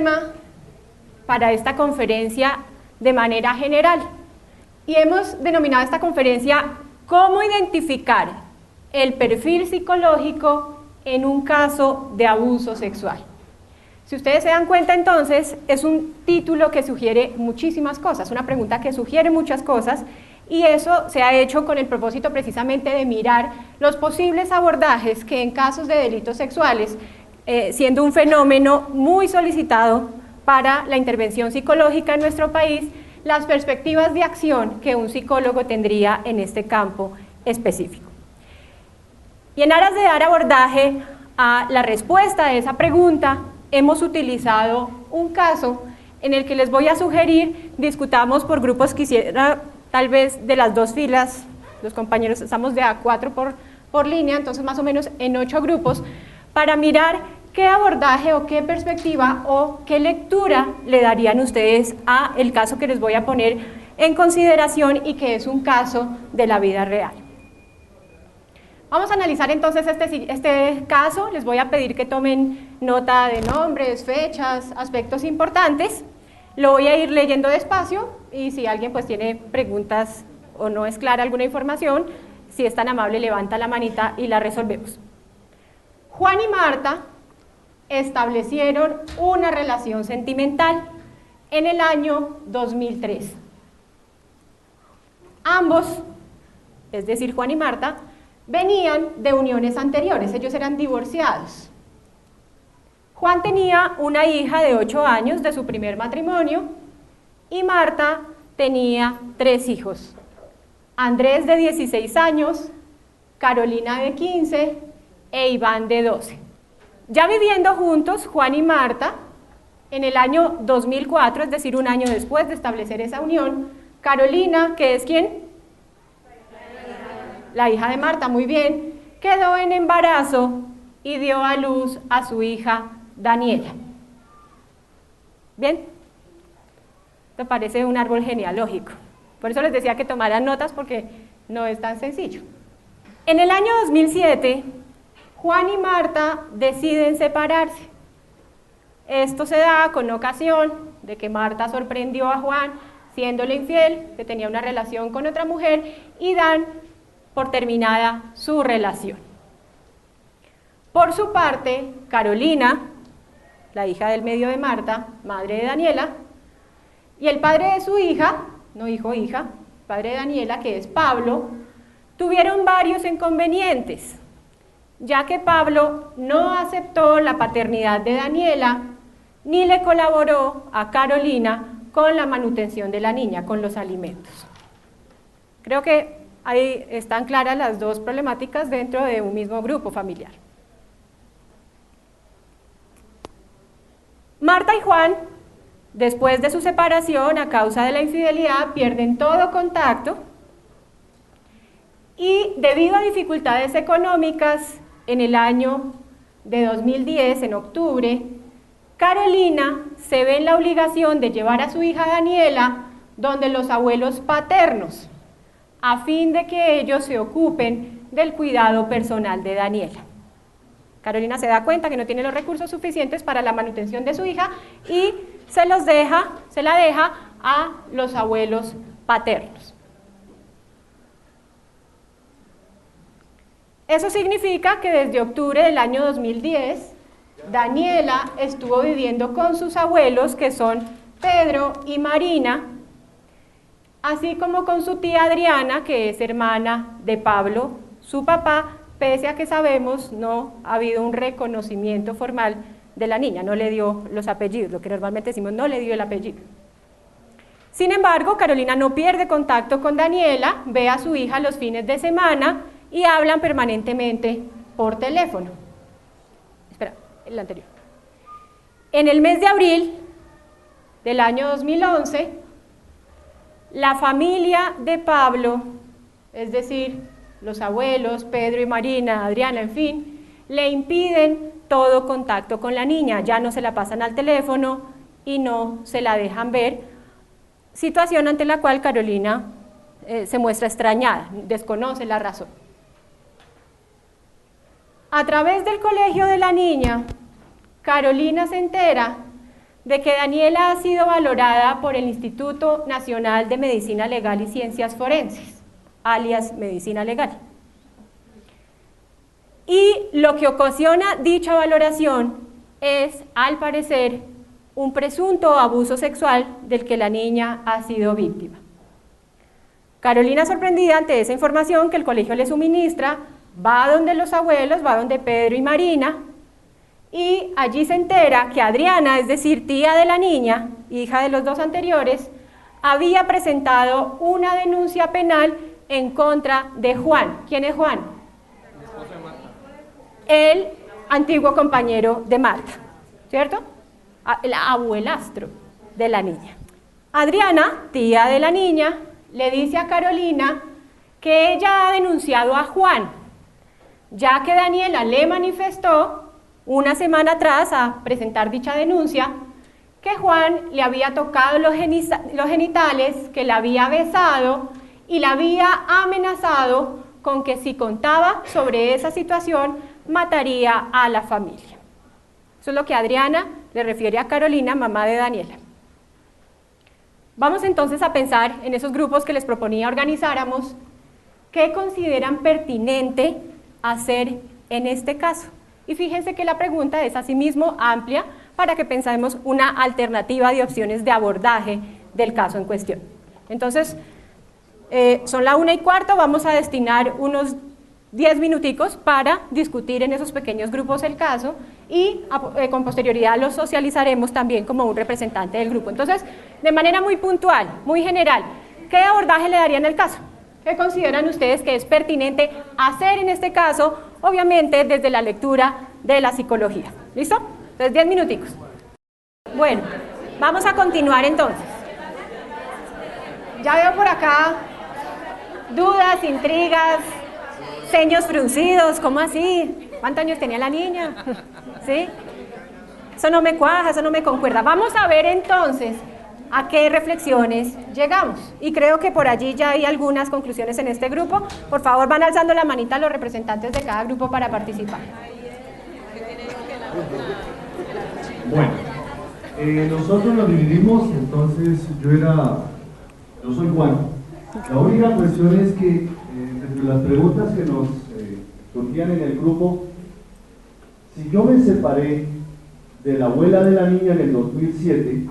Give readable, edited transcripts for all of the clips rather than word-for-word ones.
tema para esta conferencia de manera general. Y hemos denominado esta conferencia ¿Cómo identificar el perfil psicológico en un caso de abuso sexual? Si ustedes se dan cuenta, entonces, es un título que sugiere muchísimas cosas, una pregunta que sugiere muchas cosas, y eso se ha hecho con el propósito precisamente de mirar los posibles abordajes que en casos de delitos sexuales, siendo un fenómeno muy solicitado para la intervención psicológica en nuestro país, las perspectivas de acción que un psicólogo tendría en este campo específico. Y en aras de dar abordaje a la respuesta de esa pregunta, hemos utilizado un caso en el que les voy a sugerir discutamos por grupos, quisiera tal vez de las dos filas, los compañeros estamos de A4 por línea, entonces más o menos en 8 grupos, para mirar qué abordaje o qué perspectiva o qué lectura le darían ustedes a el caso que les voy a poner en consideración y que es un caso de la vida real. Vamos a analizar entonces este caso, les voy a pedir que tomen nota de nombres, fechas, aspectos importantes, lo voy a ir leyendo despacio y si alguien pues tiene preguntas o no es clara alguna información, si es tan amable levanta la manita y la resolvemos. Juan y Marta establecieron una relación sentimental en el año 2003. Ambos, es decir Juan y Marta, venían de uniones anteriores, ellos eran divorciados. Juan tenía una hija de 8 años de su primer matrimonio y Marta tenía 3 hijos, Andrés de 16 años, Carolina de 15 e Iván de 12. Ya viviendo juntos, Juan y Marta, en el año 2004, es decir, un año después de establecer esa unión, Carolina, que es ¿quién? La hija de Marta, muy bien, quedó en embarazo y dio a luz a su hija Daniela. ¿Bien? Esto parece un árbol genealógico. Por eso les decía que tomaran notas porque no es tan sencillo. En el año 2007, Juan y Marta deciden separarse. Esto se da con ocasión de que Marta sorprendió a Juan siéndole infiel, que tenía una relación con otra mujer, y dan por terminada su relación. Por su parte, Carolina, la hija del medio de Marta, madre de Daniela, y el padre de su hija, no hijo, hija, padre de Daniela, que es Pablo, tuvieron varios inconvenientes, ya que Pablo no aceptó la paternidad de Daniela, ni le colaboró a Carolina con la manutención de la niña, con los alimentos. Creo que ahí están claras las dos problemáticas dentro de un mismo grupo familiar. Marta y Juan, después de su separación a causa de la infidelidad, pierden todo contacto y debido a dificultades económicas, en el año de 2010, en octubre, Carolina se ve en la obligación de llevar a su hija Daniela donde los abuelos paternos, a fin de que ellos se ocupen del cuidado personal de Daniela. Carolina se da cuenta que no tiene los recursos suficientes para la manutención de su hija y se la deja a los abuelos paternos. Eso significa que desde octubre del año 2010, Daniela estuvo viviendo con sus abuelos, que son Pedro y Marina, así como con su tía Adriana, que es hermana de Pablo, su papá, pese a que sabemos no ha habido un reconocimiento formal de la niña, no le dio los apellidos, lo que normalmente decimos, no le dio el apellido. Sin embargo, Carolina no pierde contacto con Daniela, ve a su hija los fines de semana y hablan permanentemente por teléfono. Espera, el anterior. En el mes de abril del año 2011, la familia de Pablo, es decir, los abuelos, Pedro y Marina, Adriana, en fin, le impiden todo contacto con la niña, ya no se la pasan al teléfono y no se la dejan ver, situación ante la cual Carolina se muestra extrañada, desconoce la razón. A través del colegio de la niña, Carolina se entera de que Daniela ha sido valorada por el Instituto Nacional de Medicina Legal y Ciencias Forenses, alias Medicina Legal. Y lo que ocasiona dicha valoración es, al parecer, un presunto abuso sexual del que la niña ha sido víctima. Carolina, sorprendida ante esa información que el colegio le suministra, va donde los abuelos, va donde Pedro y Marina, y allí se entera que Adriana, es decir, tía de la niña, hija de los dos anteriores, había presentado una denuncia penal en contra de Juan. ¿Quién es Juan? El esposo de Marta. El antiguo compañero de Marta, ¿cierto? El abuelastro de la niña. Adriana, tía de la niña, le dice a Carolina que ella ha denunciado a Juan, ya que Daniela le manifestó una semana atrás a presentar dicha denuncia que Juan le había tocado los genitales, que la había besado y la había amenazado con que si contaba sobre esa situación mataría a la familia. Eso es lo que Adriana le refiere a Carolina, mamá de Daniela. Vamos entonces a pensar en esos grupos que les proponía organizáramos, ¿qué consideran pertinente hacer en este caso? Y fíjense que la pregunta es asimismo amplia para que pensemos una alternativa de opciones de abordaje del caso en cuestión. Entonces, son la 1:15, vamos a destinar unos 10 minuticos para discutir en esos pequeños grupos el caso y con posterioridad los socializaremos también como un representante del grupo. Entonces, de manera muy puntual, muy general, ¿qué abordaje le darían al caso? ¿Qué consideran ustedes que es pertinente hacer en este caso? Obviamente desde la lectura de la psicología. ¿Listo? Entonces 10 minuticos. Bueno, vamos a continuar entonces. Ya veo por acá dudas, intrigas, ceños fruncidos, ¿cómo así? ¿Cuántos años tenía la niña? ¿Sí? Eso no me cuaja, eso no me concuerda. Vamos a ver entonces a qué reflexiones llegamos. Y creo que por allí ya hay algunas conclusiones en este grupo. Por favor, van alzando la manita los representantes de cada grupo para participar. Bueno, nosotros nos dividimos, entonces yo soy Juan. La única cuestión es que entre las preguntas que nos surgían en el grupo, si yo me separé de la abuela de la niña en el 2007,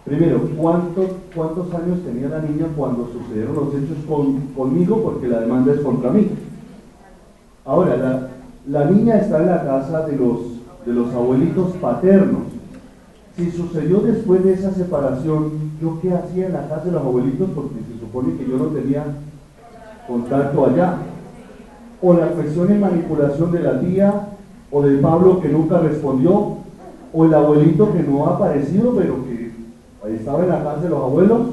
primero, ¿cuántos años tenía la niña cuando sucedieron los hechos conmigo? Porque la demanda es contra mí. Ahora, la niña está en la casa de los abuelitos paternos. Si sucedió después de esa separación, ¿yo qué hacía en la casa de los abuelitos? Porque se supone que yo no tenía contacto allá. O la cuestión de manipulación de la tía, o de Pablo que nunca respondió, o el abuelito que no ha aparecido, pero que ahí estaba en la casa de los abuelos,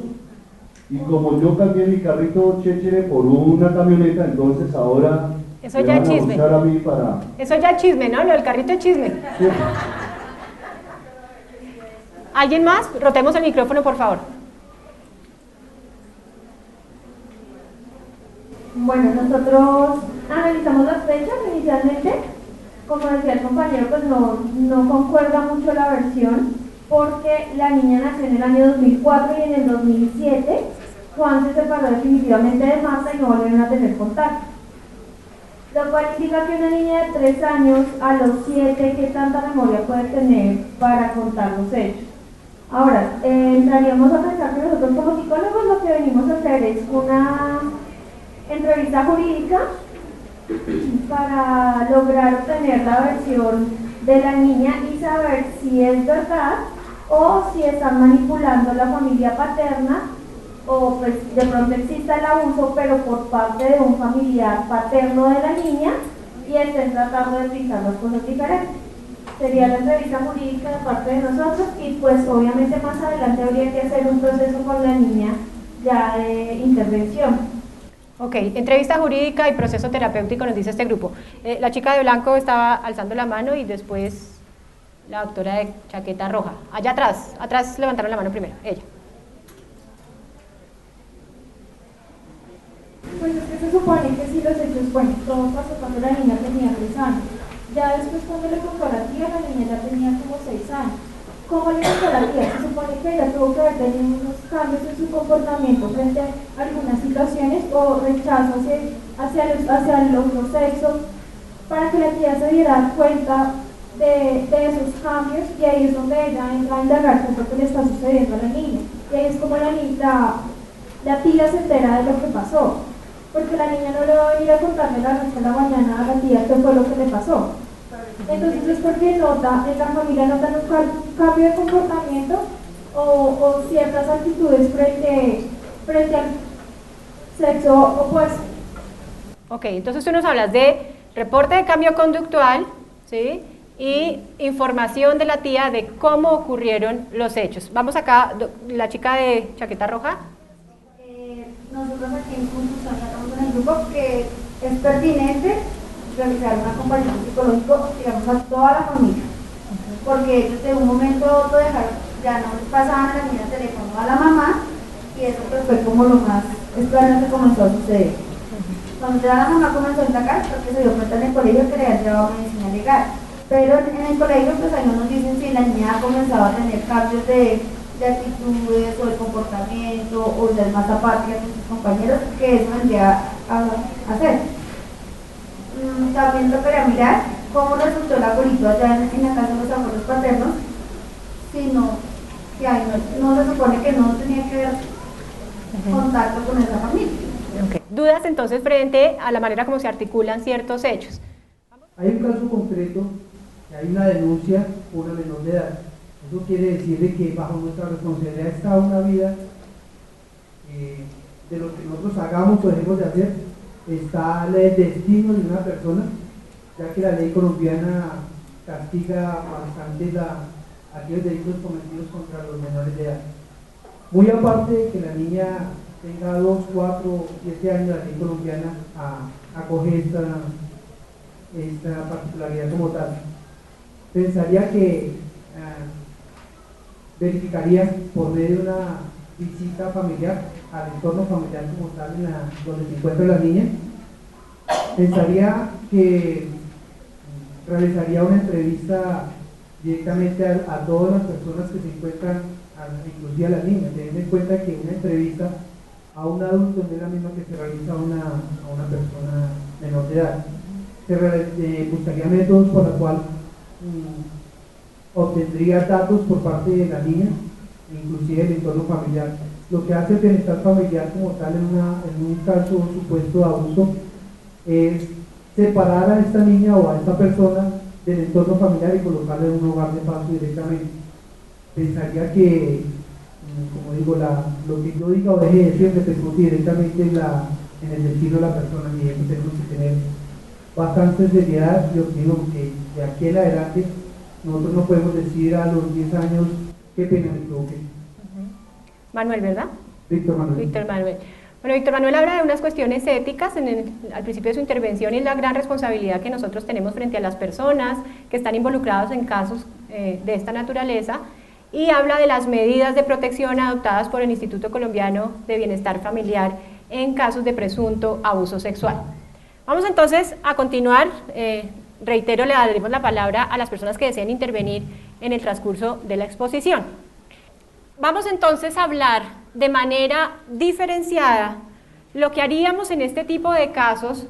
y como yo cambié mi carrito chéchere por una camioneta, entonces ahora eso ya es chisme. A mí para... Eso ya es chisme, ¿no? Lo del carrito es chisme. Sí. ¿Alguien más? Rotemos el micrófono, por favor. Bueno, nosotros analizamos las fechas inicialmente. Como decía el compañero, pues no concuerda mucho la versión, porque la niña nació en el año 2004 y en el 2007 Juan se separó definitivamente de Marta y no volvieron a tener contacto. Lo cual indica que una niña de 3 años a los 7, ¿qué tanta memoria puede tener para contar los hechos? Ahora, entraríamos a pensar que nosotros como psicólogos lo que venimos a hacer es una entrevista jurídica para lograr obtener la versión de la niña y saber si es verdad o si están manipulando la familia paterna, o pues de pronto exista el abuso pero por parte de un familiar paterno de la niña y estén tratando de pintar las cosas diferentes. Sería la entrevista jurídica de parte de nosotros y pues obviamente más adelante habría que hacer un proceso con la niña ya de intervención. Ok, entrevista jurídica y proceso terapéutico nos dice este grupo. La chica de blanco estaba alzando la mano y después la doctora de chaqueta roja. Allá atrás levantaron la mano primero, ella. Pues es que se supone que si los hechos, bueno, todo pasó cuando la niña tenía 3 años. Ya después cuando le contó a la tía, la niña ya tenía como 6 años. ¿cómo le pasó a la tía? Se supone que ella tuvo que haber tenido unos cambios en su comportamiento frente a algunas situaciones o rechazo hacia el otro sexo, para que la tía se diera cuenta de esos cambios, y ahí es donde ella entra a indagar qué es lo que le está sucediendo a la niña. Y ahí es como la tía se entera de lo que pasó, porque la niña no le va a venir a contarle la noche a la mañana a la tía qué fue lo que le pasó. Entonces es porque en la familia notan un cambio de comportamiento o ciertas actitudes frente al sexo opuesto. Ok, entonces tú nos hablas de reporte de cambio conductual, ¿sí? Y información de la tía de cómo ocurrieron los hechos. Vamos acá, la chica de chaqueta roja. Nosotros aquí en Confusión sacamos en el grupo que es pertinente realizar un acompañamiento psicológico, digamos, a toda la familia, porque ellos de un momento a otro dejaron, ya no pasaban a la niña teléfono a la mamá, y eso pues fue como lo más extraño que comenzó a suceder. Cuando ya la mamá comenzó a indagar, porque se dio cuenta en el colegio que le habían llevado medicina legal, pero en el colegio pues ahí no nos dicen si la niña ha comenzado a tener cambios de actitudes o de comportamiento o ser más apática con sus compañeros, que eso vendría a hacer. También tocaría mirar cómo resultó el abuelito allá en la casa de los abuelos paternos, sino que ahí no se supone que no tenía que haber contacto con esa familia. Okay. Dudas entonces frente a la manera como se articulan ciertos hechos. Hay un caso concreto, que hay una denuncia por una menor de edad. Eso quiere decir de que bajo nuestra responsabilidad está una vida, de lo que nosotros hagamos o dejemos de hacer, está el destino de una persona, ya que la ley colombiana castiga bastante aquellos delitos cometidos contra los menores de edad. Muy aparte de que la niña tenga 2, 4, 7 años, la ley colombiana acoge esta particularidad como tal. Pensaría que verificaría por medio de una visita familiar al entorno familiar como tal, donde se encuentra la niña. Pensaría que realizaría una entrevista directamente a todas las personas que se encuentran, inclusive a la niña, teniendo en cuenta que una entrevista a un adulto no es la misma que se realiza a una persona menor de edad. Se buscaría métodos por los cuales obtendría datos por parte de la niña, inclusive el entorno familiar. Lo que hace el bienestar familiar como tal en un caso supuesto de abuso es separar a esta niña o a esta persona del entorno familiar y colocarla en un hogar de paso directamente. Pensaría que, como digo, lo que yo diga o deje de decir repercute directamente en el destino de la persona, y eso tenemos que tener bastante seriedad. Yo opino que de aquí en adelante nosotros no podemos decir a los 10 años qué pena me equivoqué. Manuel, ¿verdad? Víctor Manuel. Víctor Manuel. Bueno, Víctor Manuel habla de unas cuestiones éticas al principio de su intervención, y la gran responsabilidad que nosotros tenemos frente a las personas que están involucradas en casos de esta naturaleza, y habla de las medidas de protección adoptadas por el Instituto Colombiano de Bienestar Familiar en casos de presunto abuso sexual. Vamos entonces a continuar. Reitero, le daremos la palabra a las personas que deseen intervenir en el transcurso de la exposición. Vamos entonces a hablar de manera diferenciada lo que haríamos en este tipo de casos,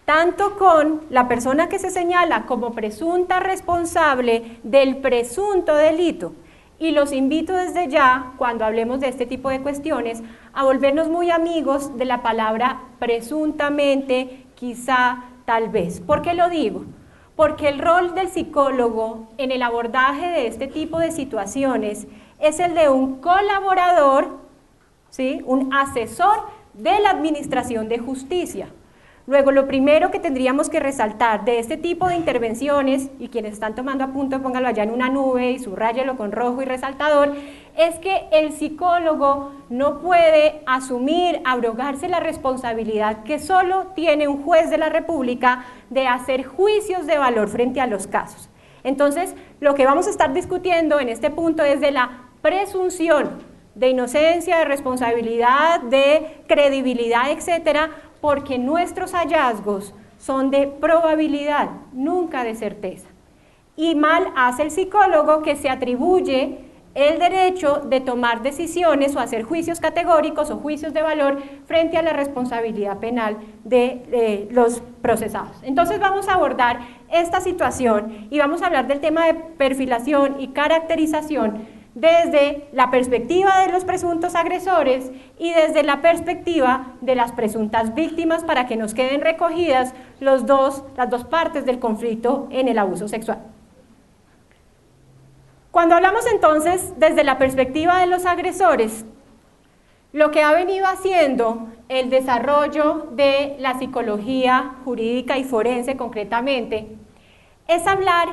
tanto con la persona que se señala como presunta responsable del presunto delito. Y los invito desde ya, cuando hablemos de este tipo de cuestiones, a volvernos muy amigos de la palabra presuntamente, quizá, tal vez. ¿Por qué lo digo? Porque el rol del psicólogo en el abordaje de este tipo de situaciones es el de un colaborador, ¿sí?, un asesor de la Administración de Justicia. Luego, lo primero que tendríamos que resaltar de este tipo de intervenciones, y quienes están tomando apunte, pónganlo allá en una nube y subráyelo con rojo y resaltador, es que el psicólogo no puede asumir, abrogarse la responsabilidad que solo tiene un juez de la República de hacer juicios de valor frente a los casos. Entonces, lo que vamos a estar discutiendo en este punto es de la presunción de inocencia, de responsabilidad, de credibilidad, etcétera, porque nuestros hallazgos son de probabilidad, nunca de certeza. y mal hace el psicólogo que se atribuye el derecho de tomar decisiones o hacer juicios categóricos o juicios de valor frente a la responsabilidad penal de los procesados. Entonces vamos a abordar esta situación y vamos a hablar del tema de perfilación y caracterización desde la perspectiva de los presuntos agresores y desde la perspectiva de las presuntas víctimas para que nos queden recogidas las dos partes del conflicto en el abuso sexual. Cuando hablamos entonces desde la perspectiva de los agresores, lo que ha venido haciendo el desarrollo de la psicología jurídica y forense concretamente es hablar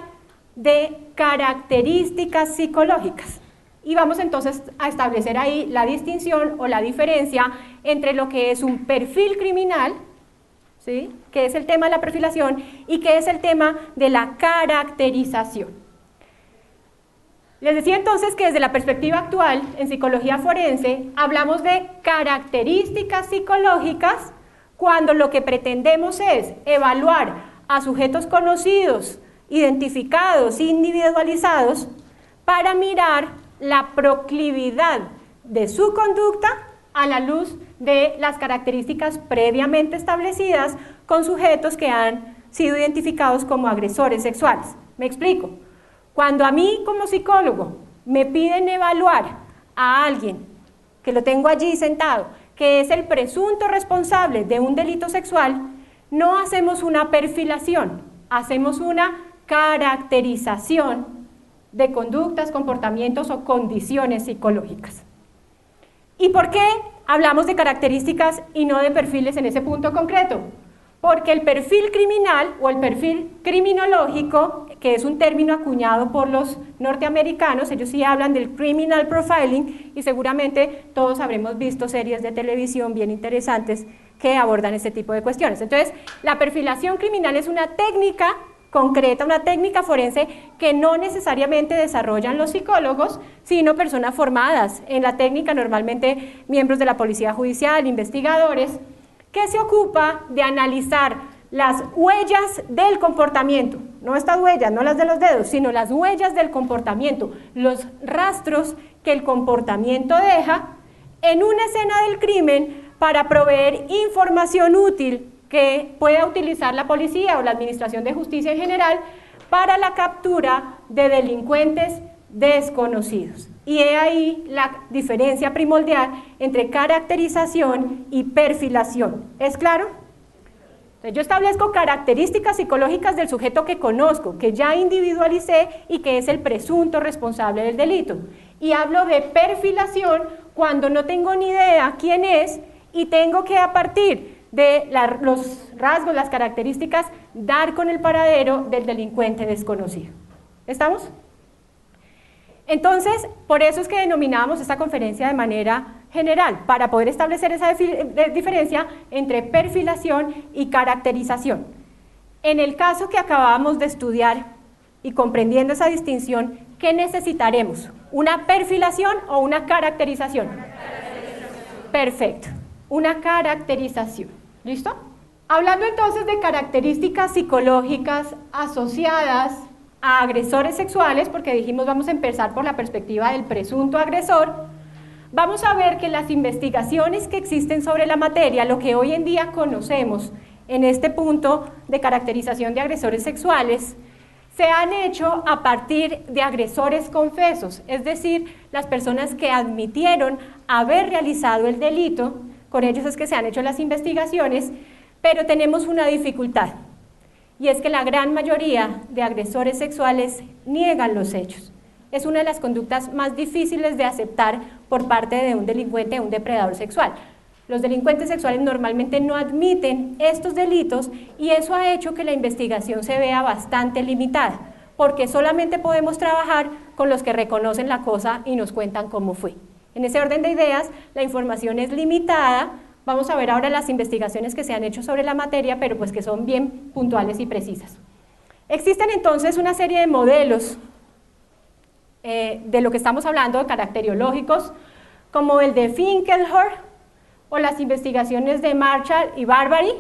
de características psicológicas. Y vamos entonces a establecer ahí la distinción o la diferencia entre lo que es un perfil criminal, ¿sí?, que es el tema de la perfilación, y que es el tema de la caracterización. Les decía entonces que desde la perspectiva actual, en psicología forense, hablamos de características psicológicas cuando lo que pretendemos es evaluar a sujetos conocidos, identificados, individualizados, para mirar la proclividad de su conducta a la luz de las características previamente establecidas con sujetos que han sido identificados como agresores sexuales. Me explico. Cuando a mí como psicólogo me piden evaluar a alguien que lo tengo allí sentado, que es el presunto responsable de un delito sexual, no hacemos una perfilación, hacemos una caracterización de conductas, comportamientos o condiciones psicológicas. ¿Y por qué hablamos de características y no de perfiles en ese punto concreto? Porque el perfil criminal o el perfil criminológico, que es un término acuñado por los norteamericanos, ellos sí hablan del criminal profiling y seguramente todos habremos visto series de televisión bien interesantes que abordan este tipo de cuestiones. Entonces, la perfilación criminal es una técnica concreta, una técnica forense que no necesariamente desarrollan los psicólogos, sino personas formadas en la técnica, normalmente miembros de la policía judicial, investigadores, que se ocupa de analizar las huellas del comportamiento, no estas huellas, no las de los dedos, sino las huellas del comportamiento, los rastros que el comportamiento deja en una escena del crimen para proveer información útil que pueda utilizar la policía o la administración de justicia en general para la captura de delincuentes desconocidos. Y he ahí la diferencia primordial entre caracterización y perfilación. ¿Es claro? Entonces yo establezco características psicológicas del sujeto que conozco, que ya individualicé y que es el presunto responsable del delito. Y hablo de perfilación cuando no tengo ni idea quién es y tengo que a partir de los rasgos, las características, dar con el paradero del delincuente desconocido. ¿Estamos? Entonces, por eso es que denominamos esta conferencia de manera general, para poder establecer esa diferencia entre perfilación y caracterización. En el caso que acabamos de estudiar y comprendiendo esa distinción, ¿qué necesitaremos? ¿Una perfilación o una caracterización? Perfecto, una caracterización. ¿Listo? Hablando entonces de características psicológicas asociadas a agresores sexuales, porque dijimos vamos a empezar por la perspectiva del presunto agresor, vamos a ver que las investigaciones que existen sobre la materia, lo que hoy en día conocemos en este punto de caracterización de agresores sexuales, se han hecho a partir de agresores confesos, es decir, las personas que admitieron haber realizado el delito, con ellos es que se han hecho las investigaciones, pero tenemos una dificultad. Y es que la gran mayoría de agresores sexuales niegan los hechos. Es una de las conductas más difíciles de aceptar por parte de un delincuente, un depredador sexual. Los delincuentes sexuales normalmente no admiten estos delitos y eso ha hecho que la investigación se vea bastante limitada, porque solamente podemos trabajar con los que reconocen la cosa y nos cuentan cómo fue. En ese orden de ideas, la información es limitada. Vamos a ver ahora las investigaciones que se han hecho sobre la materia, pero pues que son bien puntuales y precisas. Existen entonces una serie de modelos de lo que estamos hablando, caracteriológicos, como el de Finkelhor, o las investigaciones de Marshall y Barbary,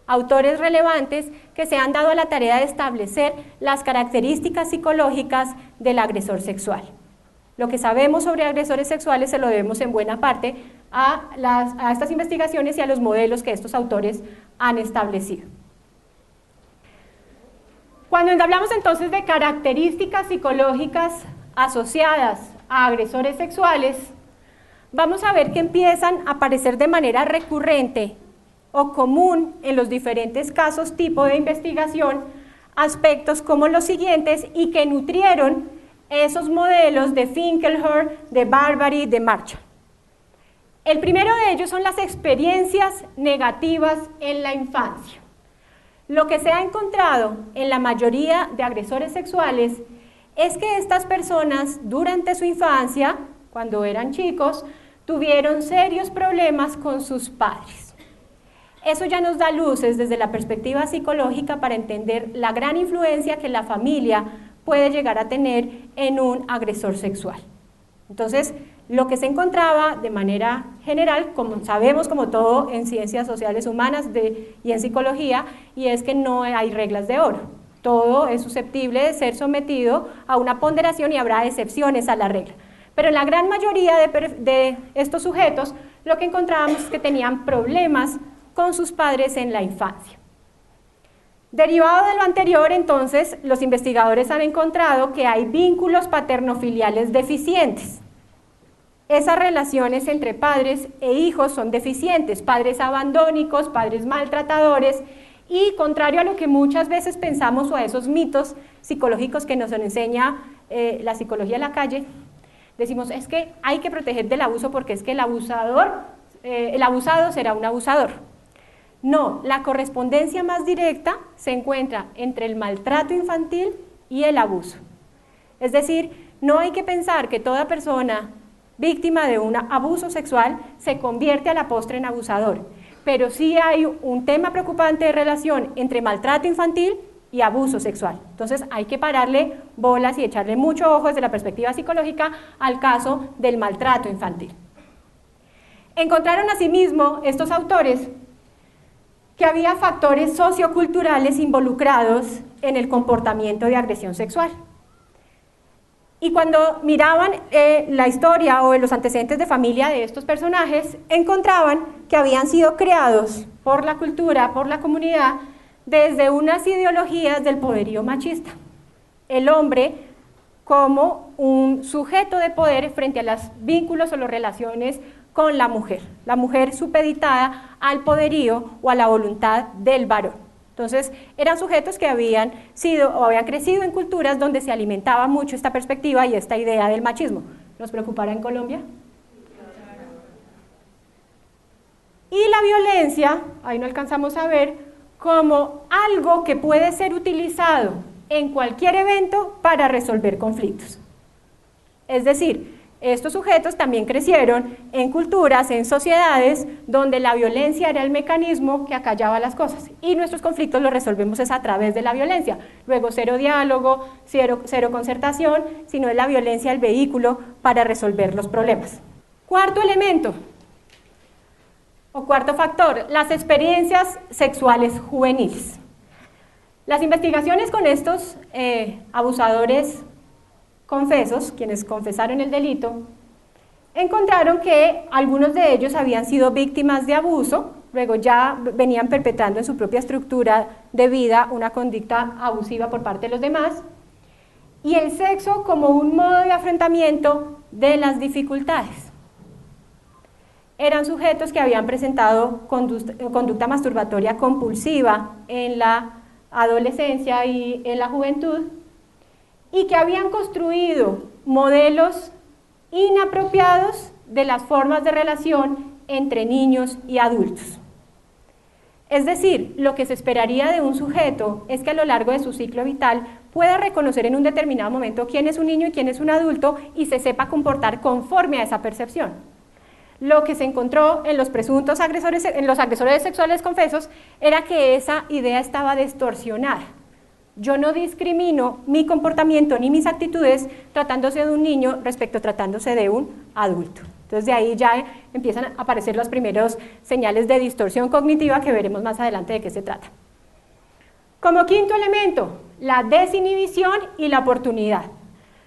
autores relevantes que se han dado a la tarea de establecer las características psicológicas del agresor sexual. Lo que sabemos sobre agresores sexuales se lo debemos en buena parte a estas investigaciones y a los modelos que estos autores han establecido. Cuando hablamos entonces de características psicológicas asociadas a agresores sexuales, vamos a ver que empiezan a aparecer de manera recurrente o común en los diferentes casos tipo de investigación aspectos como los siguientes y que nutrieron esos modelos de Finkelhor, de Barbary, de Marshall. El primero de ellos son las experiencias negativas en la infancia. Lo que se ha encontrado en la mayoría de agresores sexuales es que estas personas durante su infancia, cuando eran chicos, tuvieron serios problemas con sus padres. Eso ya nos da luces desde la perspectiva psicológica para entender la gran influencia que la familia puede llegar a tener en un agresor sexual. Entonces, lo que se encontraba de manera general, como sabemos, como todo en ciencias sociales humanas y en psicología, y es que no hay reglas de oro. Todo es susceptible de ser sometido a una ponderación y habrá excepciones a la regla. Pero en la gran mayoría de estos sujetos, lo que encontrábamos es que tenían problemas con sus padres en la infancia. Derivado de lo anterior, entonces, los investigadores han encontrado que hay vínculos paternofiliales deficientes. Esas relaciones entre padres e hijos son deficientes, padres abandónicos, padres maltratadores, y contrario a lo que muchas veces pensamos o a esos mitos psicológicos que nos enseña la psicología de la calle, decimos es que hay que proteger del abuso porque es que el abusado será un abusador. No, la correspondencia más directa se encuentra entre el maltrato infantil y el abuso. Es decir, no hay que pensar que toda persona víctima de un abuso sexual se convierte a la postre en abusador, pero sí hay un tema preocupante de relación entre maltrato infantil y abuso sexual. Entonces hay que pararle bolas y echarle mucho ojo desde la perspectiva psicológica al caso del maltrato infantil. Encontraron asimismo estos autores que había factores socioculturales involucrados en el comportamiento de agresión sexual. Y cuando miraban la historia o los antecedentes de familia de estos personajes, encontraban que habían sido creados por la cultura, por la comunidad, desde unas ideologías del poderío machista. El hombre como un sujeto de poder frente a los vínculos o las relaciones con la mujer supeditada al poderío o a la voluntad del varón. Entonces, eran sujetos que habían sido o habían crecido en culturas donde se alimentaba mucho esta perspectiva y esta idea del machismo. ¿Nos preocupará en Colombia? Y la violencia, ahí no alcanzamos a ver, como algo que puede ser utilizado en cualquier evento para resolver conflictos. Es decir, estos sujetos también crecieron en culturas, en sociedades donde la violencia era el mecanismo que acallaba las cosas y nuestros conflictos los resolvemos es a través de la violencia. Luego cero diálogo, cero concertación, sino es la violencia el vehículo para resolver los problemas. Cuarto elemento o cuarto factor, las experiencias sexuales juveniles. Las investigaciones con estos abusadores confesos, quienes confesaron el delito, encontraron que algunos de ellos habían sido víctimas de abuso, luego ya venían perpetrando en su propia estructura de vida una conducta abusiva por parte de los demás, y el sexo como un modo de afrontamiento de las dificultades. Eran sujetos que habían presentado conducta masturbatoria compulsiva en la adolescencia y en la juventud, y que habían construido modelos inapropiados de las formas de relación entre niños y adultos. Es decir, lo que se esperaría de un sujeto es que a lo largo de su ciclo vital pueda reconocer en un determinado momento quién es un niño y quién es un adulto y se sepa comportar conforme a esa percepción. Lo que se encontró en los presuntos agresores, en los agresores sexuales confesos, era que esa idea estaba distorsionada. Yo no discrimino mi comportamiento ni mis actitudes tratándose de un niño respecto a tratándose de un adulto. Entonces de ahí ya empiezan a aparecer los primeros señales de distorsión cognitiva que veremos más adelante de qué se trata. Como quinto elemento, la desinhibición y la oportunidad.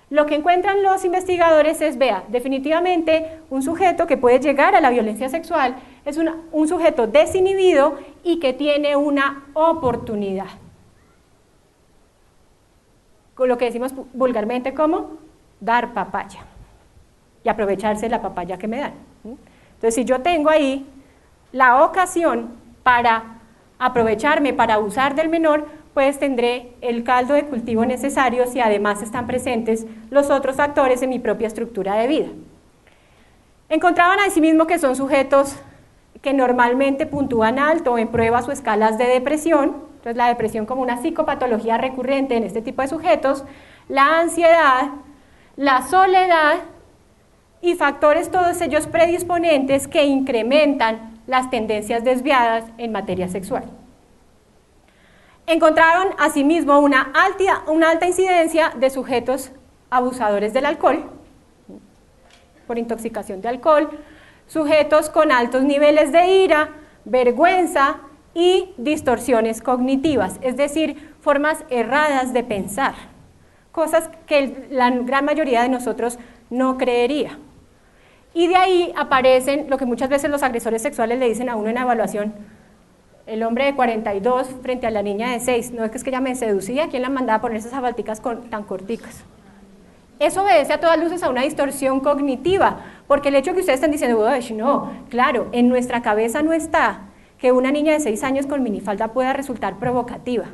Lo que encuentran los investigadores es, vea, definitivamente un sujeto que puede llegar a la violencia sexual es un sujeto desinhibido y que tiene una oportunidad. Con lo que decimos vulgarmente como dar papaya y aprovecharse de la papaya que me dan. Entonces, si yo tengo ahí la ocasión para aprovecharme, para abusar del menor, pues tendré el caldo de cultivo necesario si además están presentes los otros factores en mi propia estructura de vida. Encontraban asimismo que son sujetos que normalmente puntúan alto en pruebas o escalas de depresión, entonces la depresión como una psicopatología recurrente en este tipo de sujetos, la ansiedad, la soledad y factores todos ellos predisponentes que incrementan las tendencias desviadas en materia sexual. Encontraron asimismo una alta incidencia de sujetos abusadores del alcohol, por intoxicación de alcohol, sujetos con altos niveles de ira, vergüenza y distorsiones cognitivas, es decir, formas erradas de pensar, cosas que la gran mayoría de nosotros no creería. Y de ahí aparecen lo que muchas veces los agresores sexuales le dicen a uno en la evaluación: el hombre de 42 frente a la niña de 6, no es que ella me seducía, ¿quién la mandaba a poner esas zapaticas tan corticas? Eso obedece a todas luces a una distorsión cognitiva, porque el hecho que ustedes están diciendo, no, claro, en nuestra cabeza no está que una niña de 6 años con minifalda pueda resultar provocativa,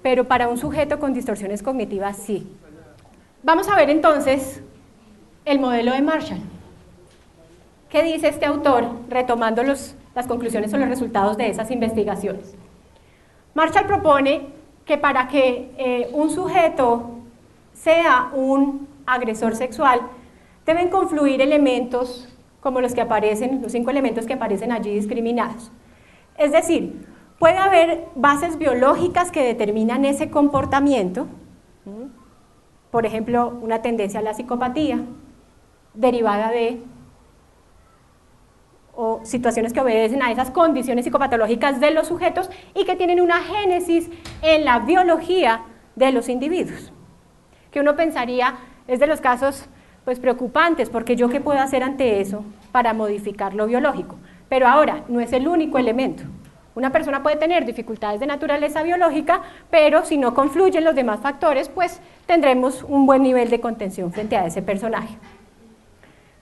pero para un sujeto con distorsiones cognitivas sí. Vamos a ver entonces el modelo de Marshall. ¿Qué dice este autor retomando las conclusiones o los resultados de esas investigaciones? Marshall propone que para que un sujeto sea un agresor sexual deben confluir elementos como los que aparecen, los 5 elementos que aparecen allí discriminados. Es decir, puede haber bases biológicas que determinan ese comportamiento, por ejemplo, una tendencia a la psicopatía derivada de o situaciones que obedecen a esas condiciones psicopatológicas de los sujetos y que tienen una génesis en la biología de los individuos, que uno pensaría es de los casos pues preocupantes, porque yo qué puedo hacer ante eso para modificar lo biológico. Pero ahora, no es el único elemento. Una persona puede tener dificultades de naturaleza biológica, pero si no confluyen los demás factores, pues tendremos un buen nivel de contención frente a ese personaje.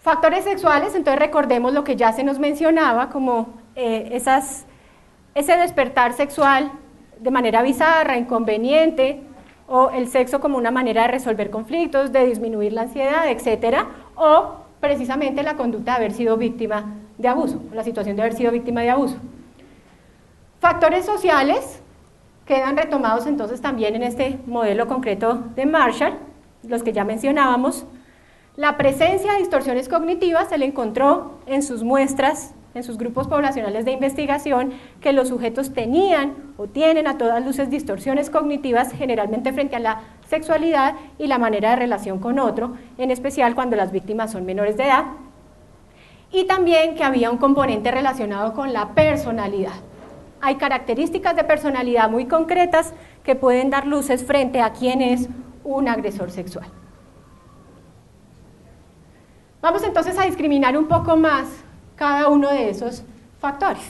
Factores sexuales, entonces recordemos lo que ya se nos mencionaba, como ese despertar sexual de manera bizarra, inconveniente, o el sexo como una manera de resolver conflictos, de disminuir la ansiedad, etcétera, o precisamente la conducta de haber sido víctima de abuso, la situación de haber sido víctima de abuso. Factores sociales quedan retomados entonces también en este modelo concreto de Marshall, los que ya mencionábamos. La presencia de distorsiones cognitivas se le encontró en sus muestras, en sus grupos poblacionales de investigación, que los sujetos tenían o tienen a todas luces distorsiones cognitivas, generalmente frente a la sexualidad y la manera de relación con otro, en especial cuando las víctimas son menores de edad, y también que había un componente relacionado con la personalidad. Hay características de personalidad muy concretas que pueden dar luces frente a quién es un agresor sexual. Vamos entonces a discriminar un poco más cada uno de esos factores.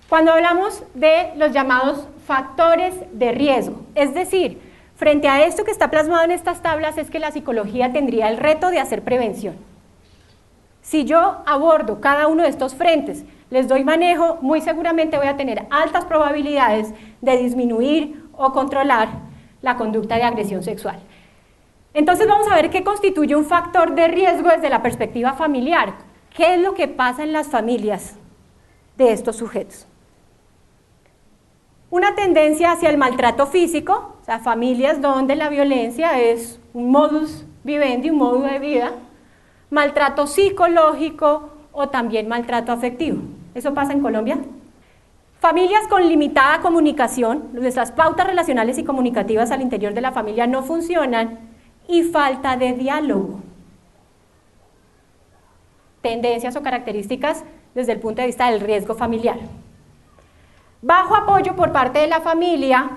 Cuando hablamos de los llamados factores de riesgo, es decir, frente a esto que está plasmado en estas tablas es que la psicología tendría el reto de hacer prevención. Si yo abordo cada uno de estos frentes, les doy manejo, muy seguramente voy a tener altas probabilidades de disminuir o controlar la conducta de agresión sexual. Entonces vamos a ver qué constituye un factor de riesgo desde la perspectiva familiar. ¿Qué es lo que pasa en las familias de estos sujetos? Una tendencia hacia el maltrato físico, o sea, familias donde la violencia es un modus vivendi, un modo de vida, maltrato psicológico o también maltrato afectivo. ¿Eso pasa en Colombia? Familias con limitada comunicación, nuestras pautas relacionales y comunicativas al interior de la familia no funcionan, y falta de diálogo. tendencias o características desde el punto de vista del riesgo familiar. Bajo apoyo por parte de la familia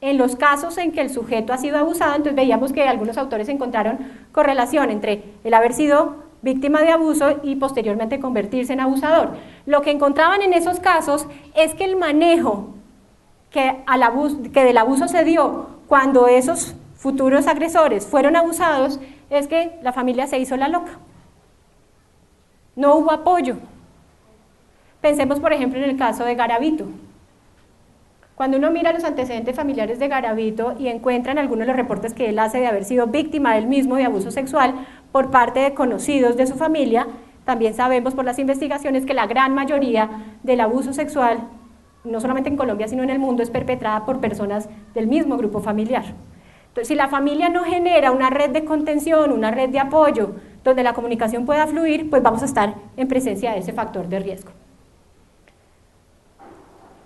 en los casos en que el sujeto ha sido abusado. Entonces veíamos que algunos autores encontraron correlación entre el haber sido víctima de abuso y posteriormente convertirse en abusador. Lo que encontraban en esos casos es que el manejo que del abuso se dio cuando esos futuros agresores fueron abusados es que la familia se hizo la loca. No hubo apoyo. Pensemos, por ejemplo, en el caso de Garavito. Cuando uno mira los antecedentes familiares de Garavito y encuentran algunos de los reportes que él hace de haber sido víctima él mismo de abuso sexual por parte de conocidos de su familia, también sabemos por las investigaciones que la gran mayoría del abuso sexual, no solamente en Colombia sino en el mundo, es perpetrada por personas del mismo grupo familiar. Entonces, si la familia no genera una red de contención, una red de apoyo, donde la comunicación pueda fluir, pues vamos a estar en presencia de ese factor de riesgo.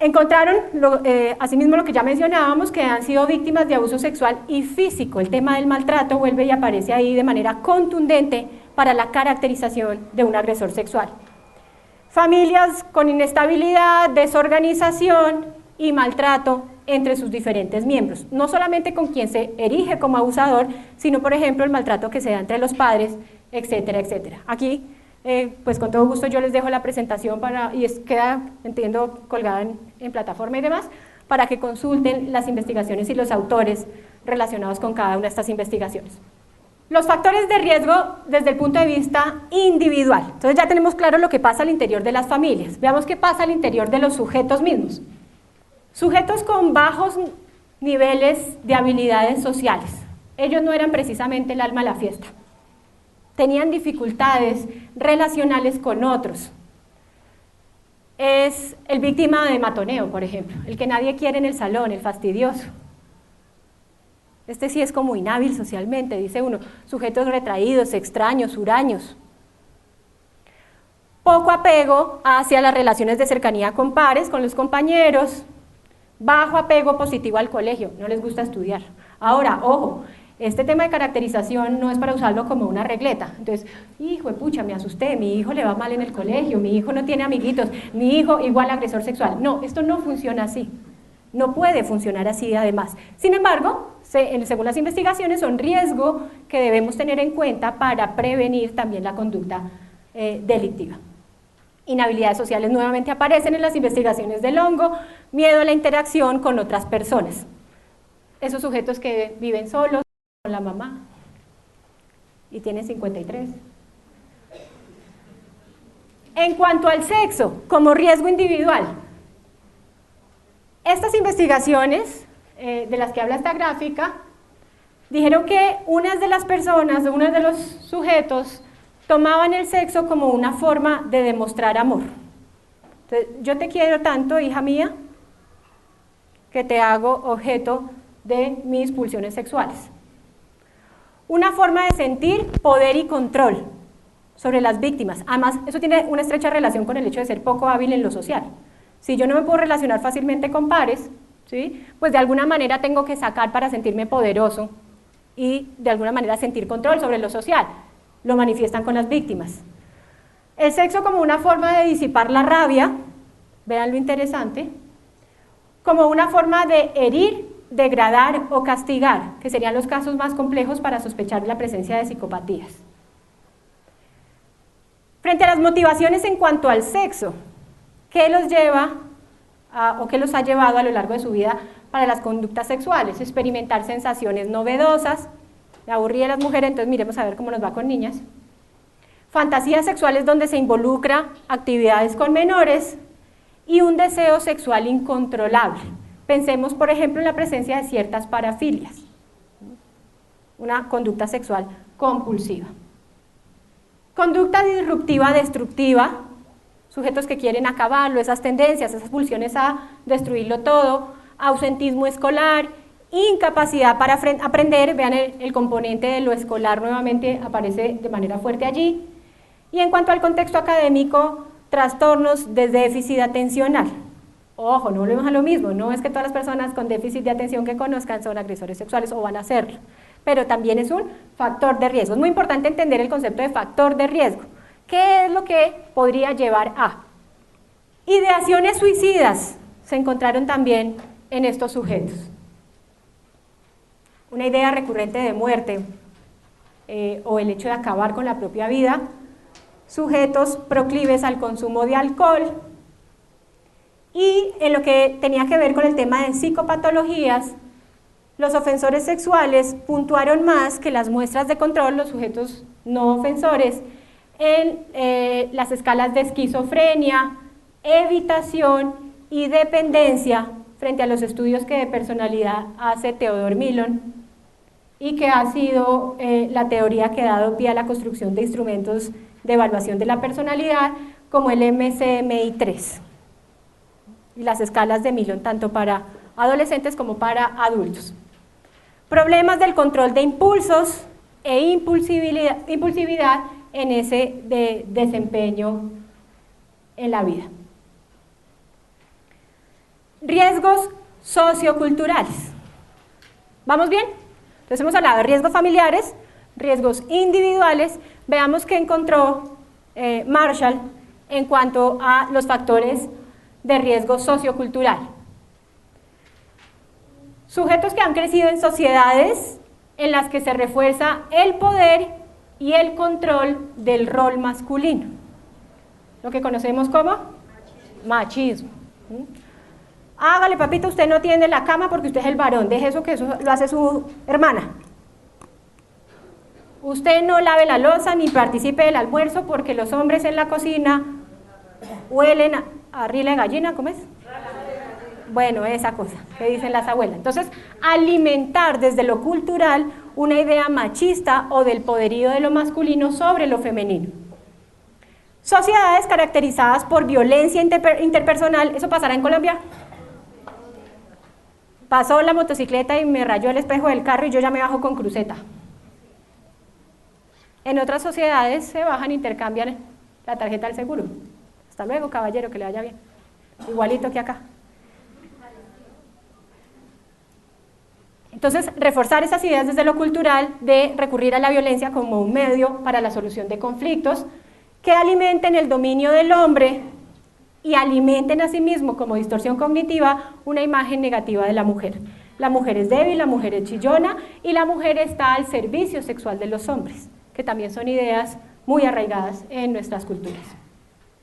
Encontraron, asimismo, lo que ya mencionábamos, que han sido víctimas de abuso sexual y físico. El tema del maltrato vuelve y aparece ahí de manera contundente para la caracterización de un agresor sexual. Familias con inestabilidad, desorganización y maltrato entre sus diferentes miembros. No solamente con quien se erige como abusador, sino, por ejemplo, el maltrato que se da entre los padres, etcétera, etcétera. Aquí, pues con todo gusto yo les dejo la presentación queda, entiendo, colgada en plataforma y demás, para que consulten las investigaciones y los autores relacionados con cada una de estas investigaciones. Los factores de riesgo desde el punto de vista individual. Entonces ya tenemos claro lo que pasa al interior de las familias. Veamos qué pasa al interior de los sujetos mismos. Sujetos con bajos niveles de habilidades sociales. Ellos no eran precisamente el alma de la fiesta. Tenían dificultades relacionales con otros. Es el víctima de matoneo, por ejemplo, el que nadie quiere en el salón, el fastidioso. Este sí es como inhábil socialmente, dice uno. Sujetos retraídos, extraños, huraños. Poco apego hacia las relaciones de cercanía con pares, con los compañeros. Bajo apego positivo al colegio, no les gusta estudiar. Ahora, ojo, este tema de caracterización no es para usarlo como una regleta. Entonces, hijo de pucha, me asusté, mi hijo le va mal en el colegio, mi hijo no tiene amiguitos, mi hijo igual agresor sexual. No, esto no funciona así. No puede funcionar así además. Sin embargo, según las investigaciones, son riesgo que debemos tener en cuenta para prevenir también la conducta delictiva. Inhabilidades sociales nuevamente aparecen en las investigaciones del hongo, miedo a la interacción con otras personas. Esos sujetos que viven solos, con la mamá, y tienen 53. En cuanto al sexo, como riesgo individual, estas investigaciones de las que habla esta gráfica dijeron que unas de las personas, unos de los sujetos, tomaban el sexo como una forma de demostrar amor. Entonces, yo te quiero tanto, hija mía, que te hago objeto de mis pulsiones sexuales. Una forma de sentir poder y control sobre las víctimas. Además, eso tiene una estrecha relación con el hecho de ser poco hábil en lo social. Si yo no me puedo relacionar fácilmente con pares, ¿sí?, pues de alguna manera tengo que sacar para sentirme poderoso y de alguna manera sentir control sobre lo social. Lo manifiestan con las víctimas. El sexo como una forma de disipar la rabia, vean lo interesante, como una forma de herir, degradar o castigar, que serían los casos más complejos para sospechar la presencia de psicopatías. Frente a las motivaciones en cuanto al sexo, ¿qué los lleva o qué los ha llevado a lo largo de su vida para las conductas sexuales? Experimentar sensaciones novedosas. Me aburrí de las mujeres, entonces miremos a ver cómo nos va con niñas. Fantasías sexuales donde se involucra actividades con menores y un deseo sexual incontrolable. Pensemos, por ejemplo, en la presencia de ciertas parafilias, una conducta sexual compulsiva. Conducta disruptiva destructiva, sujetos que quieren acabarlo, esas tendencias, esas pulsiones a destruirlo todo, ausentismo escolar, incapacidad para aprender, vean el componente de lo escolar nuevamente aparece de manera fuerte allí. Y en cuanto al contexto académico, trastornos de déficit atencional. Ojo, no volvemos a lo mismo, no es que todas las personas con déficit de atención que conozcan son agresores sexuales o van a serlo, pero también es un factor de riesgo. Es muy importante entender el concepto de factor de riesgo, ¿Qué es lo que podría llevar a? Ideaciones suicidas se encontraron también en estos sujetos. Una idea recurrente de muerte o el hecho de acabar con la propia vida, sujetos proclives al consumo de alcohol, y en lo que tenía que ver con el tema de psicopatologías, los ofensores sexuales puntuaron más que las muestras de control, los sujetos no ofensores, en las escalas de esquizofrenia, evitación y dependencia frente a los estudios que de personalidad hace Theodore Millon y que ha sido la teoría que ha dado pie a la construcción de instrumentos de evaluación de la personalidad como el MCMI-3 y las escalas de Millon tanto para adolescentes como para adultos. Problemas del control de impulsos e impulsividad en ese desempeño en la vida. Riesgos socioculturales. ¿Vamos bien? Entonces hemos hablado de riesgos familiares, riesgos individuales. Veamos qué encontró Marshall en cuanto a los factores de riesgo sociocultural. Sujetos que han crecido en sociedades en las que se refuerza el poder y el control del rol masculino, lo que conocemos como machismo. Hágale, papito, usted no tiende la cama porque usted es el varón, deje eso que eso lo hace su hermana. Usted no lave la loza ni participe del almuerzo porque los hombres en la cocina huelen a rila de gallina, ¿cómo es? Bueno, esa cosa que dicen las abuelas. Entonces, alimentar desde lo cultural una idea machista o del poderío de lo masculino sobre lo femenino. Sociedades caracterizadas por violencia interpersonal, ¿eso pasará en Colombia? Pasó la motocicleta y me rayó el espejo del carro y yo ya me bajo con cruceta. En otras sociedades se bajan e intercambian la tarjeta del seguro. Hasta luego, caballero, que le vaya bien. Igualito que acá. Entonces, reforzar esas ideas desde lo cultural de recurrir a la violencia como un medio para la solución de conflictos que alimenten el dominio del hombre y alimenten a sí mismo como distorsión cognitiva una imagen negativa de la mujer. La mujer es débil, la mujer es chillona y la mujer está al servicio sexual de los hombres, que también son ideas muy arraigadas en nuestras culturas.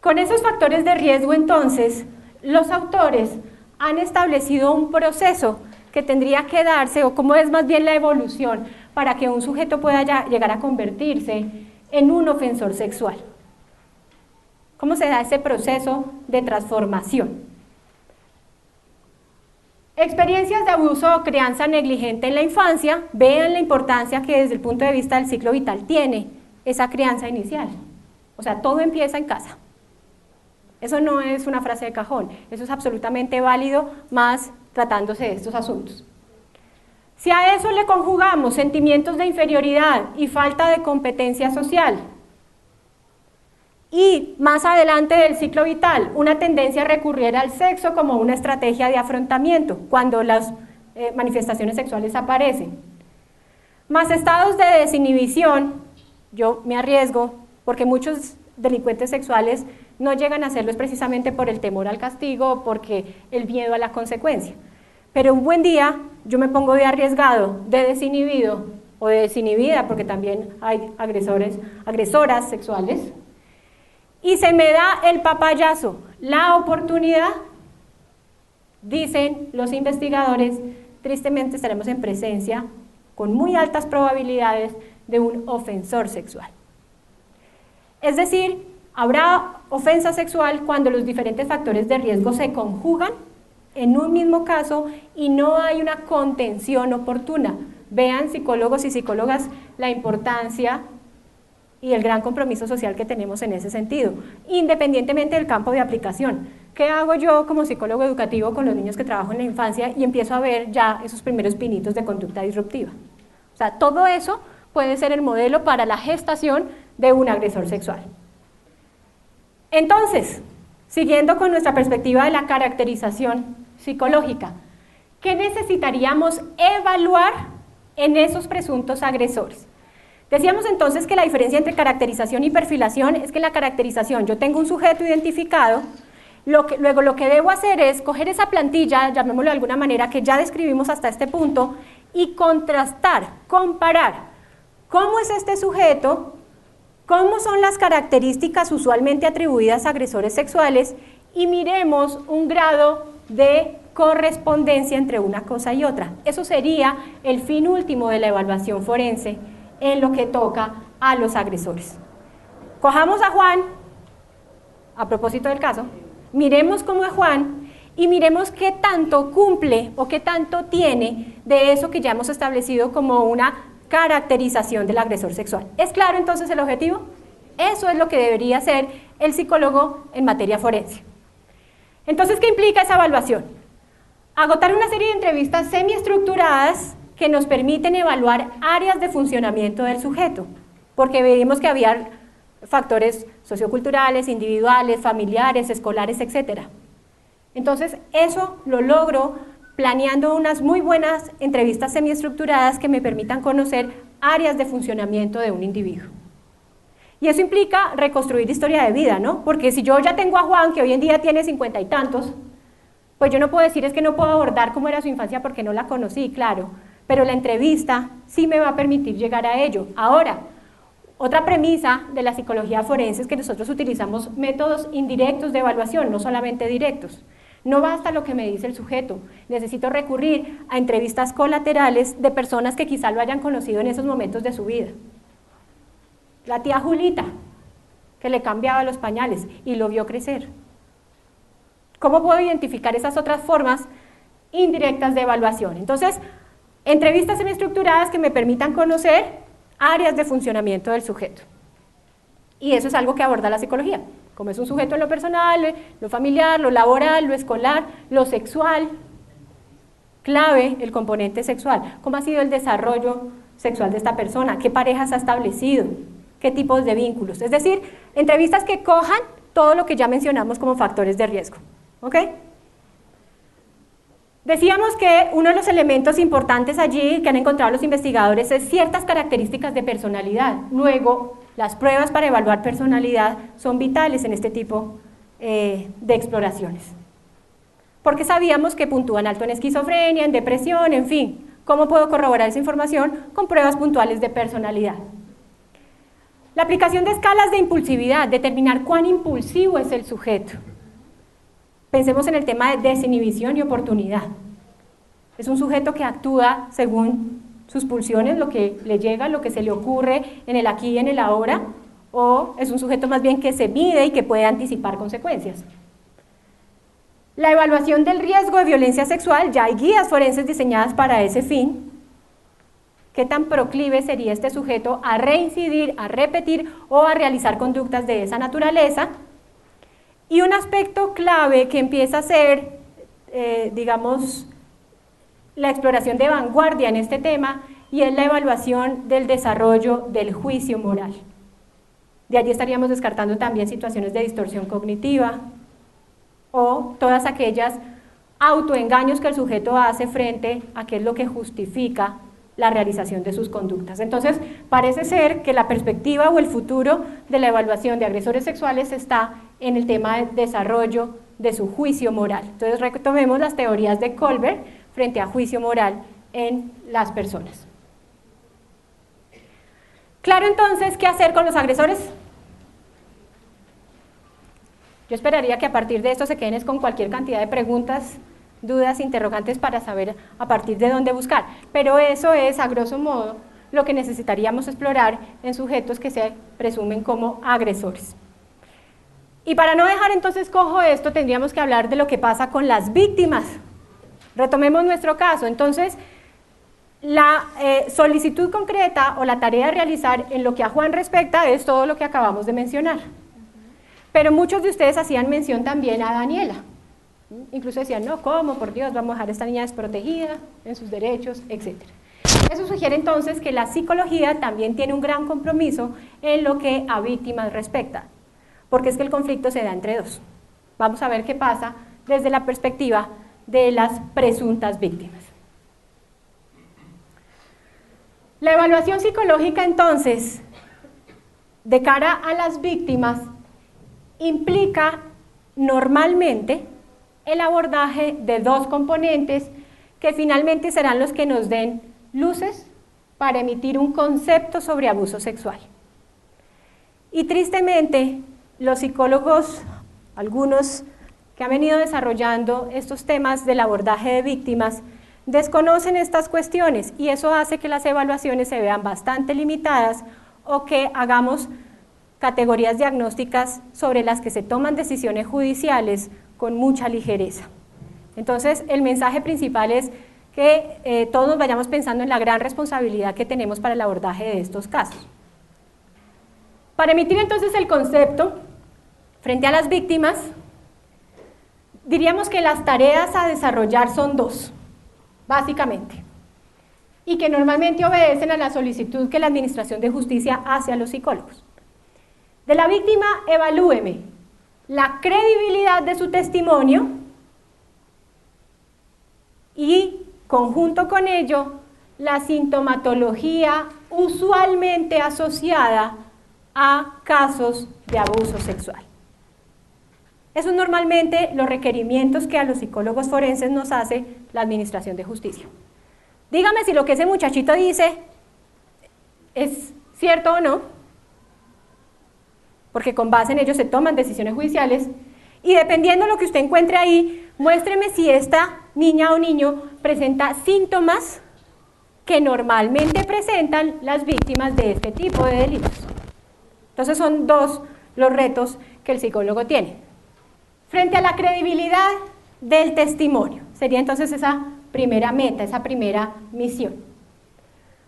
Con esos factores de riesgo, entonces, los autores han establecido un proceso que tendría que darse, o cómo es más bien la evolución, para que un sujeto pueda llegar a convertirse en un ofensor sexual. ¿Cómo se da ese proceso de transformación? Experiencias de abuso o crianza negligente en la infancia. Vean la importancia que desde el punto de vista del ciclo vital tiene esa crianza inicial. O sea, todo empieza en casa. Eso no es una frase de cajón, eso es absolutamente válido, más tratándose de estos asuntos. Si a eso le conjugamos sentimientos de inferioridad y falta de competencia social, y más adelante del ciclo vital, una tendencia a recurrir al sexo como una estrategia de afrontamiento, cuando las manifestaciones sexuales aparecen, más estados de desinhibición, yo me arriesgo, porque muchos delincuentes sexuales no llegan a hacerlo precisamente por el temor al castigo o porque el miedo a la consecuencia. Pero un buen día yo me pongo de arriesgado, de desinhibido o de desinhibida, porque también hay agresoras sexuales, y se me da el papayazo, la oportunidad, dicen los investigadores, tristemente estaremos en presencia con muy altas probabilidades de un ofensor sexual. Es decir, habrá ofensa sexual cuando los diferentes factores de riesgo se conjugan en un mismo caso y no hay una contención oportuna. Vean, psicólogos y psicólogas, la importancia y el gran compromiso social que tenemos en ese sentido, independientemente del campo de aplicación. ¿Qué hago yo como psicólogo educativo con los niños que trabajo en la infancia y empiezo a ver ya esos primeros pinitos de conducta disruptiva? O sea, todo eso puede ser el modelo para la gestación de un agresor sexual. Entonces, siguiendo con nuestra perspectiva de la caracterización psicológica, ¿qué necesitaríamos evaluar en esos presuntos agresores? Decíamos entonces que la diferencia entre caracterización y perfilación es que en la caracterización yo tengo un sujeto identificado, luego lo que debo hacer es coger esa plantilla, llamémoslo de alguna manera, que ya describimos hasta este punto, y contrastar, comparar cómo es este sujeto, cómo son las características usualmente atribuidas a agresores sexuales, y miremos un grado de correspondencia entre una cosa y otra. Eso sería el fin último de la evaluación forense en lo que toca a los agresores. Cojamos a Juan, a propósito del caso, miremos cómo es Juan y miremos qué tanto cumple o qué tanto tiene de eso que ya hemos establecido como una caracterización del agresor sexual. ¿Es claro entonces el objetivo? Eso es lo que debería hacer el psicólogo en materia forense. Entonces, ¿qué implica esa evaluación? Agotar una serie de entrevistas semiestructuradas que nos permiten evaluar áreas de funcionamiento del sujeto, porque vimos que había factores socioculturales, individuales, familiares, escolares, etc. Entonces, eso lo logro planeando unas muy buenas entrevistas semiestructuradas que me permitan conocer áreas de funcionamiento de un individuo. Y eso implica reconstruir historia de vida, ¿no? Porque si yo ya tengo a Juan, que hoy en día tiene 50 y tantos, pues yo no puedo decir es que no puedo abordar cómo era su infancia porque no la conocí, claro, pero la entrevista sí me va a permitir llegar a ello. Ahora, otra premisa de la psicología forense es que nosotros utilizamos métodos indirectos de evaluación, no solamente directos. No basta lo que me dice el sujeto, necesito recurrir a entrevistas colaterales de personas que quizá lo hayan conocido en esos momentos de su vida. La tía Julita, que le cambiaba los pañales y lo vio crecer. ¿Cómo puedo identificar esas otras formas indirectas de evaluación? Entonces, entrevistas semiestructuradas que me permitan conocer áreas de funcionamiento del sujeto. Y eso es algo que aborda la psicología. Como es un sujeto en lo personal, lo familiar, lo laboral, lo escolar, lo sexual, clave el componente sexual. ¿Cómo ha sido el desarrollo sexual de esta persona? ¿Qué parejas ha establecido? ¿Qué tipos de vínculos? Es decir, entrevistas que cojan todo lo que ya mencionamos como factores de riesgo. ¿Ok? Decíamos que uno de los elementos importantes allí que han encontrado los investigadores es ciertas características de personalidad. Luego, las pruebas para evaluar personalidad son vitales en este tipo de exploraciones. Porque sabíamos que puntúan alto en esquizofrenia, en depresión, en fin. ¿Cómo puedo corroborar esa información? Con pruebas puntuales de personalidad. La aplicación de escalas de impulsividad, determinar cuán impulsivo es el sujeto. Pensemos en el tema de desinhibición y oportunidad. Es un sujeto que actúa según sus pulsiones, lo que le llega, lo que se le ocurre en el aquí y en el ahora, o es un sujeto más bien que se mide y que puede anticipar consecuencias. La evaluación del riesgo de violencia sexual, ya hay guías forenses diseñadas para ese fin. ¿Qué tan proclive sería este sujeto a reincidir, a repetir o a realizar conductas de esa naturaleza? Y un aspecto clave que empieza a ser, digamos, la exploración de vanguardia en este tema, y es la evaluación del desarrollo del juicio moral. De allí estaríamos descartando también situaciones de distorsión cognitiva o todas aquellas autoengaños que el sujeto hace frente a qué es lo que justifica la realización de sus conductas. Entonces, parece ser que la perspectiva o el futuro de la evaluación de agresores sexuales está en el tema del desarrollo de su juicio moral. Entonces, retomemos las teorías de Kohlberg frente a juicio moral en las personas. Claro, entonces, ¿qué hacer con los agresores? Yo esperaría que a partir de esto se queden con cualquier cantidad de preguntas, dudas, interrogantes para saber a partir de dónde buscar, pero eso es a grosso modo lo que necesitaríamos explorar en sujetos que se presumen como agresores. Y para no dejar entonces cojo esto, tendríamos que hablar de lo que pasa con las víctimas. Retomemos nuestro caso. Entonces, la solicitud concreta o la tarea a realizar en lo que a Juan respecta es todo lo que acabamos de mencionar. Pero muchos de ustedes hacían mención también a Daniela. Incluso decían, no, ¿cómo? Por Dios, vamos a dejar a esta niña desprotegida en sus derechos, etc. Eso sugiere entonces que la psicología también tiene un gran compromiso en lo que a víctimas respecta, porque es que el conflicto se da entre dos. Vamos a ver qué pasa desde la perspectiva de las presuntas víctimas. La evaluación psicológica, entonces, de cara a las víctimas, implica normalmente el abordaje de dos componentes que finalmente serán los que nos den luces para emitir un concepto sobre abuso sexual. Y tristemente, los psicólogos, algunos que han venido desarrollando estos temas del abordaje de víctimas, desconocen estas cuestiones y eso hace que las evaluaciones se vean bastante limitadas o que hagamos categorías diagnósticas sobre las que se toman decisiones judiciales con mucha ligereza. Entonces, el mensaje principal es que todos vayamos pensando en la gran responsabilidad que tenemos para el abordaje de estos casos. Para emitir entonces el concepto frente a las víctimas, diríamos que las tareas a desarrollar son dos, básicamente, y que normalmente obedecen a la solicitud que la Administración de Justicia hace a los psicólogos. De la víctima, evalúeme la credibilidad de su testimonio y, conjunto con ello, la sintomatología usualmente asociada a casos de abuso sexual. Esos son normalmente los requerimientos que a los psicólogos forenses nos hace la Administración de Justicia. Dígame si lo que ese muchachito dice es cierto o no, porque con base en ello se toman decisiones judiciales, y dependiendo de lo que usted encuentre ahí, muéstreme si esta niña o niño presenta síntomas que normalmente presentan las víctimas de este tipo de delitos. Entonces son dos los retos que el psicólogo tiene. Frente a la credibilidad del testimonio, sería entonces esa primera meta, esa primera misión.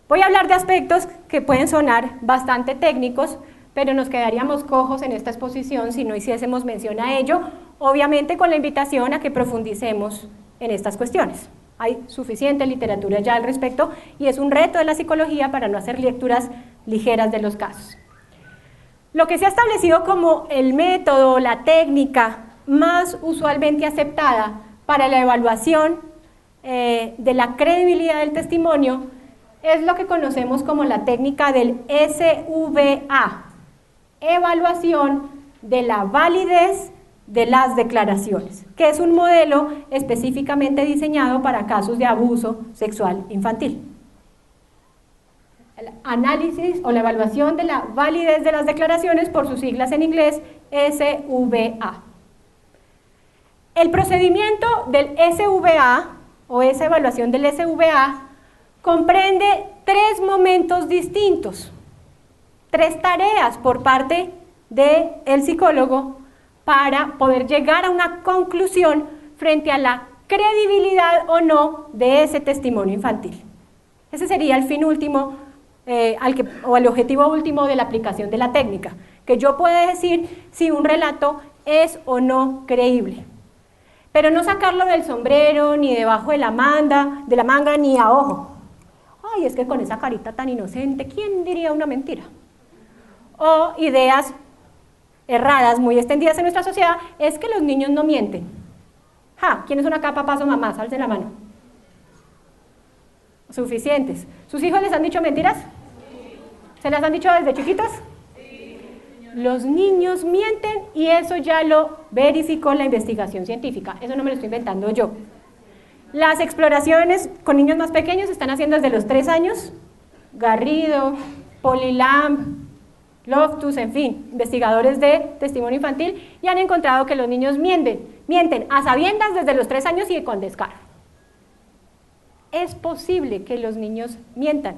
Voy a hablar de aspectos que pueden sonar bastante técnicos, pero nos quedaríamos cojos en esta exposición si no hiciésemos mención a ello, obviamente con la invitación a que profundicemos en estas cuestiones. Hay suficiente literatura ya al respecto y es un reto de la psicología para no hacer lecturas ligeras de los casos. Lo que se ha establecido como el método, la técnica más usualmente aceptada para la evaluación de la credibilidad del testimonio es lo que conocemos como la técnica del SVA, evaluación de la validez de las declaraciones, que es un modelo específicamente diseñado para casos de abuso sexual infantil. El análisis o la evaluación de la validez de las declaraciones, por sus siglas en inglés, SVA. El procedimiento del SVA, o esa evaluación del SVA, comprende tres momentos distintos, tres tareas por parte del psicólogo para poder llegar a una conclusión frente a la credibilidad o no de ese testimonio infantil. Ese sería el fin último o el objetivo último de la aplicación de la técnica, que yo pueda decir si un relato es o no creíble. Pero no sacarlo del sombrero, ni debajo de la manga, ni a ojo. Ay, es que con esa carita tan inocente, ¿quién diría una mentira? O ideas erradas, muy extendidas en nuestra sociedad, es que los niños no mienten. ¿Quién es una capa, paso, mamá? Alce la mano. Suficientes. ¿Sus hijos les han dicho mentiras? ¿Se las han dicho desde chiquitos? Los niños mienten y eso ya lo verificó la investigación científica. Eso no me lo estoy inventando yo. Las exploraciones con niños más pequeños se están haciendo desde los 3 años. Garrido, Polilamb, Loftus, en fin, investigadores de testimonio infantil, y han encontrado que los niños mienten a sabiendas desde los 3 años y con descaro. Es posible que los niños mientan.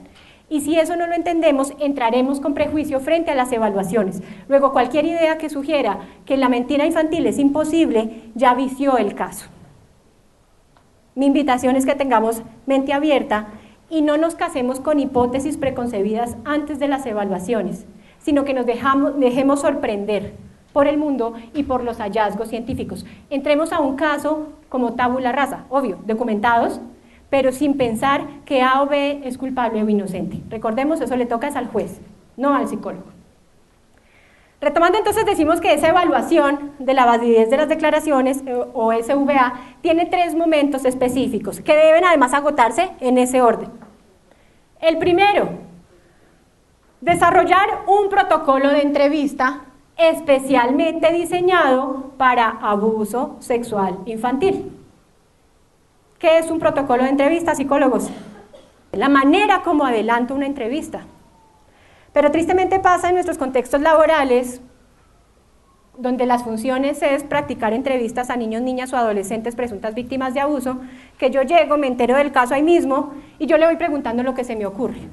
Y si eso no lo entendemos, entraremos con prejuicio frente a las evaluaciones. Luego, cualquier idea que sugiera que la mentira infantil es imposible, ya vició el caso. Mi invitación es que tengamos mente abierta y no nos casemos con hipótesis preconcebidas antes de las evaluaciones, sino que nos dejemos sorprender por el mundo y por los hallazgos científicos. Entremos a un caso como tabula rasa, obvio, documentados, pero sin pensar que A o B es culpable o inocente. Recordemos, eso le toca al juez, no al psicólogo. Retomando entonces, decimos que esa evaluación de la validez de las declaraciones, o SVA, tiene 3 momentos específicos, que deben además agotarse en ese orden. El primero, desarrollar un protocolo de entrevista especialmente diseñado para abuso sexual infantil. ¿Qué es un protocolo de entrevista, psicólogos? La manera como adelanto una entrevista. Pero tristemente pasa en nuestros contextos laborales, donde las funciones es practicar entrevistas a niños, niñas o adolescentes presuntas víctimas de abuso, que yo llego, me entero del caso ahí mismo y yo le voy preguntando lo que se me ocurre.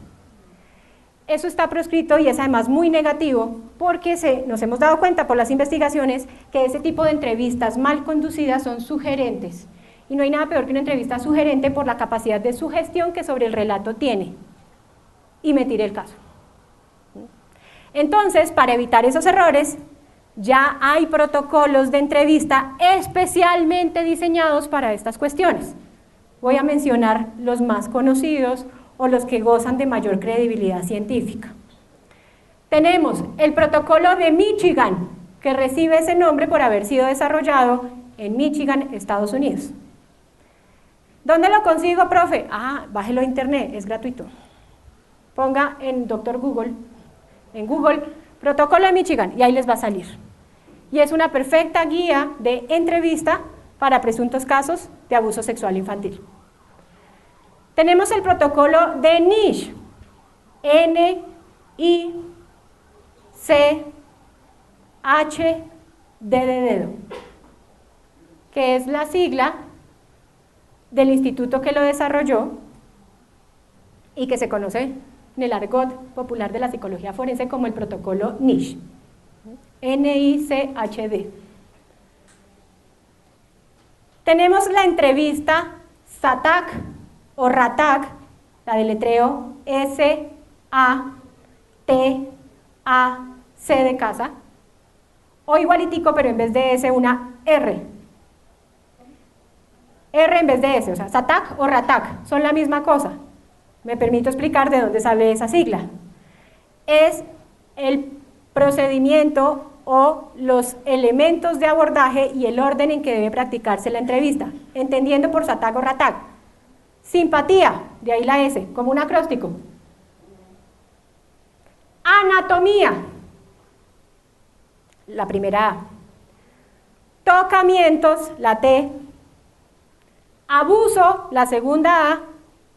Eso está proscrito y es además muy negativo porque nos hemos dado cuenta por las investigaciones que ese tipo de entrevistas mal conducidas son sugerentes. Y no hay nada peor que una entrevista sugerente por la capacidad de sugestión que sobre el relato tiene. Y me tiré el caso. Entonces, para evitar esos errores, ya hay protocolos de entrevista especialmente diseñados para estas cuestiones. Voy a mencionar los más conocidos o los que gozan de mayor credibilidad científica. Tenemos el protocolo de Michigan, que recibe ese nombre por haber sido desarrollado en Michigan, Estados Unidos. ¿Dónde lo consigo, profe? Bájelo a internet, es gratuito. Ponga en Google, protocolo de Michigan, y ahí les va a salir. Y es una perfecta guía de entrevista para presuntos casos de abuso sexual infantil. Tenemos el protocolo de NICH, N-I-C-H-D de dedo, que es la sigla del instituto que lo desarrolló y que se conoce en el argot popular de la psicología forense como el protocolo NICH, N-I-C-H-D. Tenemos la entrevista SATAC o RATAC, la deletreo S-A-T-A-C de casa, o igualitico, pero en vez de S una R. R en vez de S, o sea, SATAC o RATAC, son la misma cosa. Me permito explicar de dónde sale esa sigla. Es el procedimiento o los elementos de abordaje y el orden en que debe practicarse la entrevista, entendiendo por SATAC o RATAC. Simpatía, de ahí la S, como un acróstico. Anatomía, la primera A. Tocamientos, la T. Abuso, la segunda A.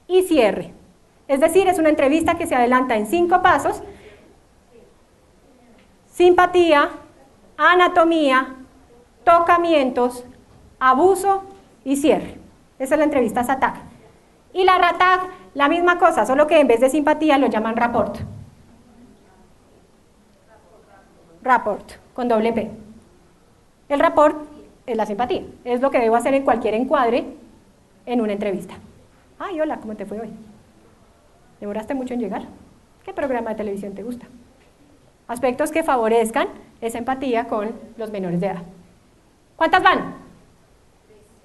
Y cierre. Es decir, es una entrevista que se adelanta en 5 pasos: simpatía, anatomía, tocamientos, abuso y cierre. Esa es la entrevista SATAC. Y la RATAC, la misma cosa, solo que en vez de simpatía lo llaman rapport. Rapport, con doble P. El rapport es la simpatía, es lo que debo hacer en cualquier encuadre en una entrevista. Ay, hola, ¿cómo te fue hoy? ¿Demoraste mucho en llegar? ¿Qué programa de televisión te gusta? Aspectos que favorezcan esa empatía con los menores de edad. ¿Cuántas van?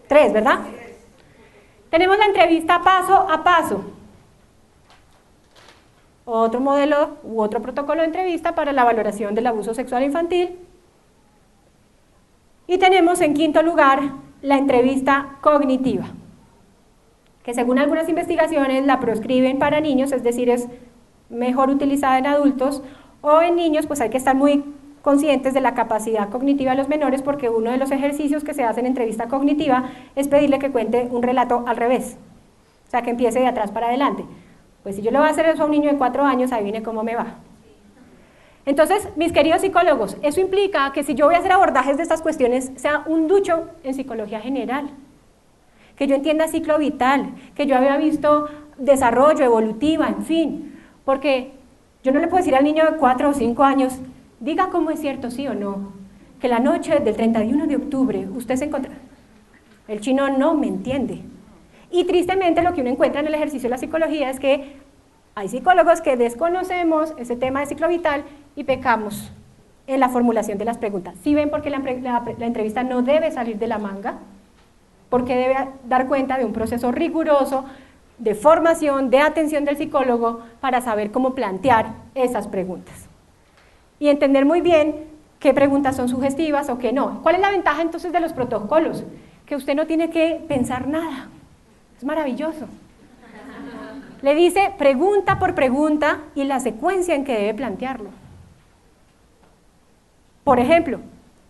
3, ¿verdad? Tenemos la entrevista paso a paso. Otro modelo u otro protocolo de entrevista para la valoración del abuso sexual infantil. Y tenemos en quinto lugar la entrevista cognitiva, que según algunas investigaciones la proscriben para niños, es decir, es mejor utilizada en adultos, o en niños pues hay que estar muy conscientes de la capacidad cognitiva de los menores, porque uno de los ejercicios que se hace en entrevista cognitiva es pedirle que cuente un relato al revés, o sea, que empiece de atrás para adelante. Pues si yo le voy a hacer eso a un niño de 4 años, adivine cómo me va. Entonces, mis queridos psicólogos, eso implica que si yo voy a hacer abordajes de estas cuestiones, sea un ducho en psicología general, que yo entienda ciclo vital, que yo había visto desarrollo, evolutiva, en fin, porque yo no le puedo decir al niño de 4 o 5 años, diga cómo es cierto, sí o no, que la noche del 31 de octubre usted se encontró. El chino no me entiende. Y tristemente lo que uno encuentra en el ejercicio de la psicología es que hay psicólogos que desconocemos ese tema de ciclo vital y pecamos en la formulación de las preguntas. ¿Sí ven por qué la entrevista no debe salir de la manga? Porque debe dar cuenta de un proceso riguroso de formación, de atención del psicólogo para saber cómo plantear esas preguntas. Y entender muy bien qué preguntas son sugestivas o qué no. ¿Cuál es la ventaja entonces de los protocolos? Que usted no tiene que pensar nada. Es maravilloso. Le dice pregunta por pregunta y la secuencia en que debe plantearlo. Por ejemplo,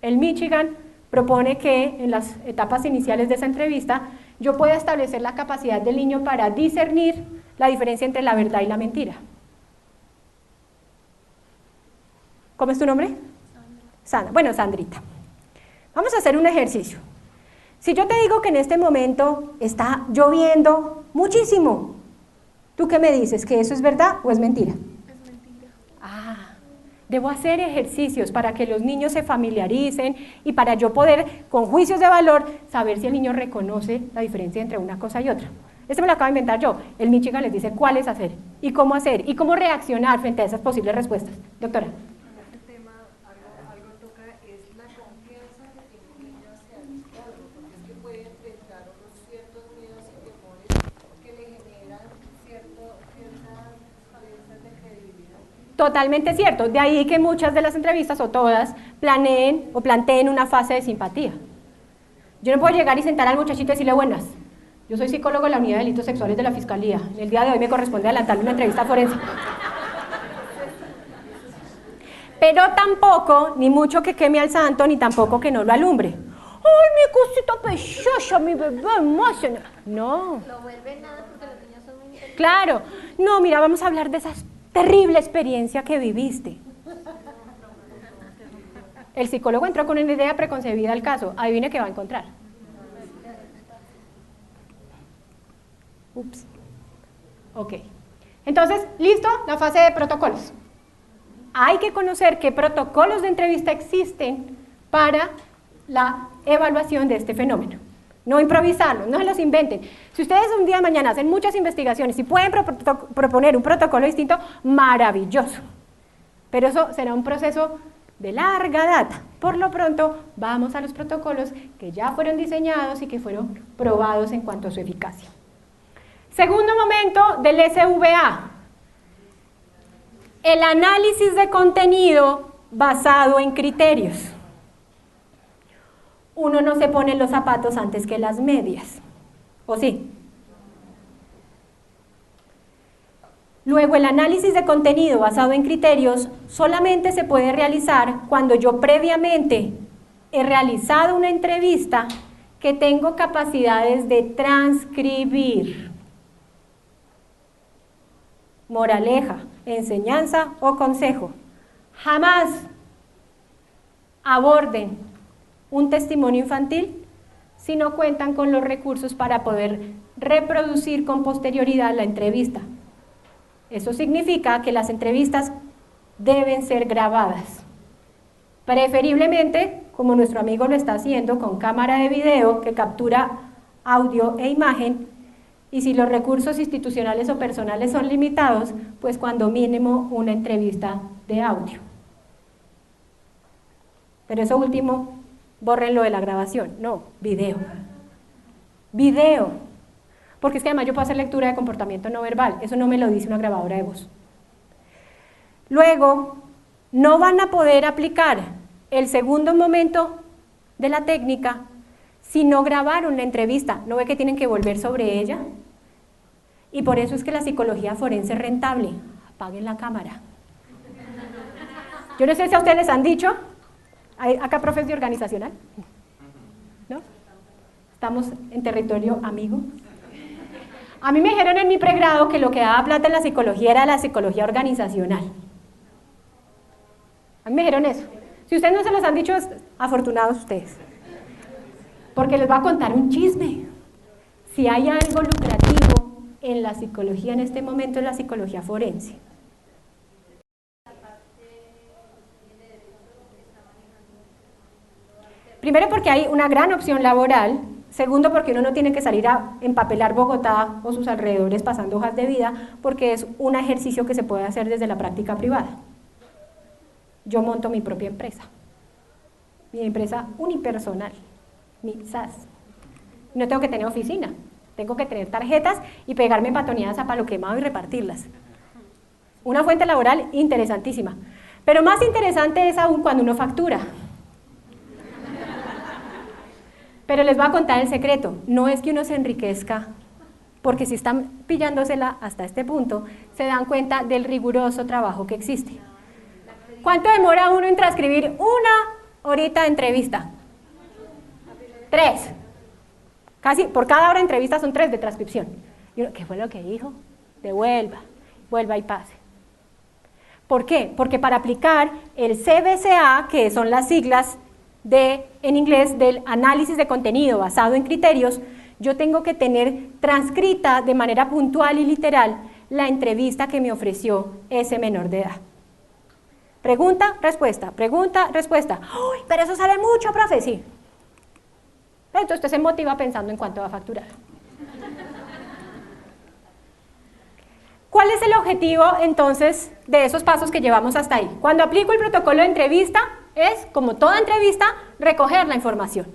el Michigan propone que en las etapas iniciales de esa entrevista yo pueda establecer la capacidad del niño para discernir la diferencia entre la verdad y la mentira. ¿Cómo es tu nombre? Sandra. Bueno, Sandrita. Vamos a hacer un ejercicio. Si yo te digo que en este momento está lloviendo muchísimo, ¿tú qué me dices? ¿Que eso es verdad o es mentira? Es mentira. Ah, debo hacer ejercicios para que los niños se familiaricen y para yo poder, con juicios de valor, saber si el niño reconoce la diferencia entre una cosa y otra. Esto me lo acabo de inventar yo. El Michigan les dice cuál es hacer y cómo reaccionar frente a esas posibles respuestas. Doctora. Este tema, algo toca, es la confianza que tiene un niño hacia el psicólogo, porque es que puede enfrentar unos ciertos miedos y temores que le generan ciertas carencias de credibilidad. Totalmente cierto. De ahí que muchas de las entrevistas, o todas, planteen una fase de simpatía. Yo no puedo llegar y sentar al muchachito y decirle buenas. Yo soy psicólogo de la Unidad de Delitos Sexuales de la Fiscalía. En el día de hoy me corresponde adelantarle una entrevista forense. Pero tampoco, ni mucho que queme al santo, ni tampoco que no lo alumbre. ¡Ay, mi cosita preciosa, mi bebé hermosa! No. Lo vuelve nada porque los niños son muy inteligentes. Claro. No, mira, vamos a hablar de esa terrible experiencia que viviste. El psicólogo entró con una idea preconcebida al caso. Adivine qué va a encontrar. Ups. Ok. Entonces, ¿listo? La fase de protocolos. Hay que conocer qué protocolos de entrevista existen para la evaluación de este fenómeno. No improvisarlos, no se los inventen. Si ustedes un día de mañana hacen muchas investigaciones y pueden proponer un protocolo distinto, maravilloso. Pero eso será un proceso de larga data. Por lo pronto, vamos a los protocolos que ya fueron diseñados y que fueron probados en cuanto a su eficacia. Segundo momento del SVA, el análisis de contenido basado en criterios. Uno no se pone los zapatos antes que las medias, ¿o sí? Luego, el análisis de contenido basado en criterios solamente se puede realizar cuando yo previamente he realizado una entrevista que tengo capacidades de transcribir. Moraleja, enseñanza o consejo. Jamás aborden un testimonio infantil si no cuentan con los recursos para poder reproducir con posterioridad la entrevista. Eso significa que las entrevistas deben ser grabadas. Preferiblemente, como nuestro amigo lo está haciendo, con cámara de video que captura audio e imagen. Y si los recursos institucionales o personales son limitados, pues cuando mínimo una entrevista de audio. Pero eso último, bórrenlo de la grabación. No, video. Video. Porque es que además yo puedo hacer lectura de comportamiento no verbal. Eso no me lo dice una grabadora de voz. Luego, no van a poder aplicar el segundo momento de la técnica si no grabaron la entrevista. ¿No ve que tienen que volver sobre ella? Y por eso es que la psicología forense es rentable. Apaguen la cámara. Yo no sé si a ustedes les han dicho, ¿hay acá profes de organizacional? ¿No? Estamos en territorio amigo. A mí me dijeron en mi pregrado que lo que daba plata en la psicología era la psicología organizacional. A mí me dijeron eso. Si ustedes no se los han dicho, afortunados ustedes. Porque les voy a contar un chisme. Si hay algo lucrativo en la psicología en este momento, es la psicología forense. Primero porque hay una gran opción laboral. Segundo porque uno no tiene que salir a empapelar Bogotá o sus alrededores pasando hojas de vida, porque es un ejercicio que se puede hacer desde la práctica privada. Yo monto mi propia empresa. Mi empresa unipersonal. Mi SAS. No tengo que tener oficina, tengo que tener tarjetas y pegarme patoneadas a palo quemado y repartirlas. Una fuente laboral interesantísima, pero más interesante es aún cuando uno factura. Pero les voy a contar el secreto, no es que uno se enriquezca porque si están pillándosela hasta este punto, se dan cuenta del riguroso trabajo que existe. ¿Cuánto demora uno en transcribir una horita de entrevista? 3. Casi por cada hora de entrevista son 3 de transcripción. Y uno, ¿qué fue lo que dijo? Devuelva, vuelva y pase. ¿Por qué? Porque para aplicar el CBCA, que son las siglas en inglés del análisis de contenido basado en criterios, yo tengo que tener transcrita de manera puntual y literal la entrevista que me ofreció ese menor de edad. Pregunta, respuesta, pregunta, respuesta. ¡Uy, pero eso sale mucho, profe! Sí. Entonces usted se motiva pensando en cuánto va a facturar. ¿Cuál es el objetivo entonces de esos pasos que llevamos hasta ahí? Cuando aplico el protocolo de entrevista es, como toda entrevista, recoger la información.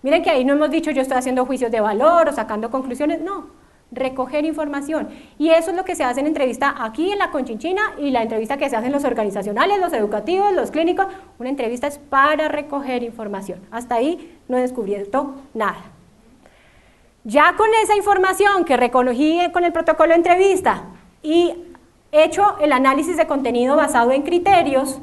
Miren que ahí no hemos dicho yo estoy haciendo juicios de valor o sacando conclusiones, no, recoger información. Y eso es lo que se hace en entrevista aquí en la Conchinchina y la entrevista que se hace en los organizacionales, los educativos, los clínicos. Una entrevista es para recoger información. Hasta ahí no he descubierto nada. Ya con esa información que recogí con el protocolo de entrevista y hecho el análisis de contenido basado en criterios,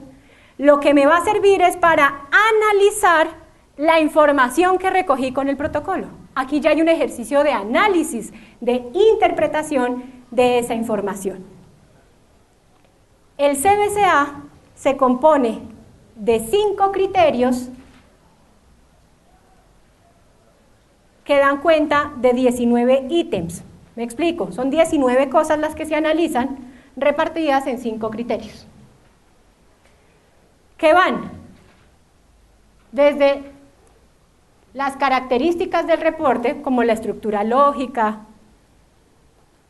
lo que me va a servir es para analizar la información que recogí con el protocolo. Aquí ya hay un ejercicio de análisis, de interpretación de esa información. El CBCA se compone de 5 criterios que dan cuenta de 19 ítems. Me explico, son 19 cosas las que se analizan, repartidas en 5 criterios. ¿Qué van? Desde las características del reporte, como la estructura lógica.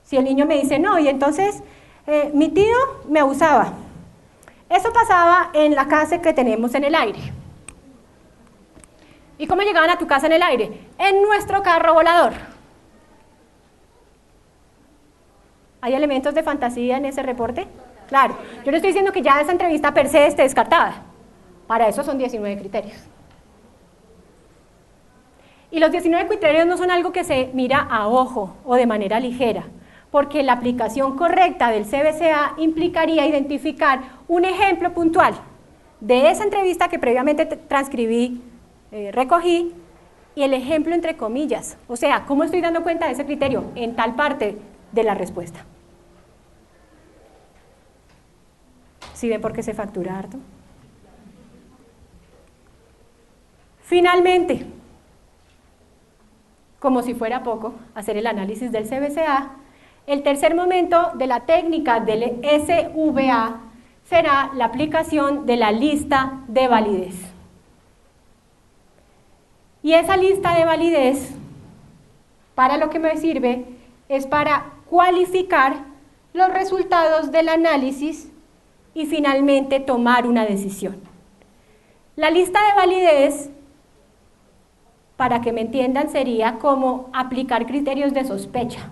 Si el niño me dice, no, y entonces mi tío me abusaba. Eso pasaba en la casa que tenemos en el aire. ¿Y cómo llegaban a tu casa en el aire? En nuestro carro volador. ¿Hay elementos de fantasía en ese reporte? Claro, yo no estoy diciendo que ya esa entrevista per se esté descartada. Para eso son 19 criterios. Y los 19 criterios no son algo que se mira a ojo o de manera ligera, porque la aplicación correcta del CBCA implicaría identificar un ejemplo puntual de esa entrevista que previamente transcribí, recogí, y el ejemplo entre comillas, o sea, ¿cómo estoy dando cuenta de ese criterio? En tal parte de la respuesta. ¿Sí ven por qué se factura harto? Finalmente, como si fuera poco, hacer el análisis del CBCA, el tercer momento de la técnica del SVA será la aplicación de la lista de validez. Y esa lista de validez, para lo que me sirve, es para cualificar los resultados del análisis y finalmente tomar una decisión. La lista de validez, para que me entiendan, sería como aplicar criterios de sospecha.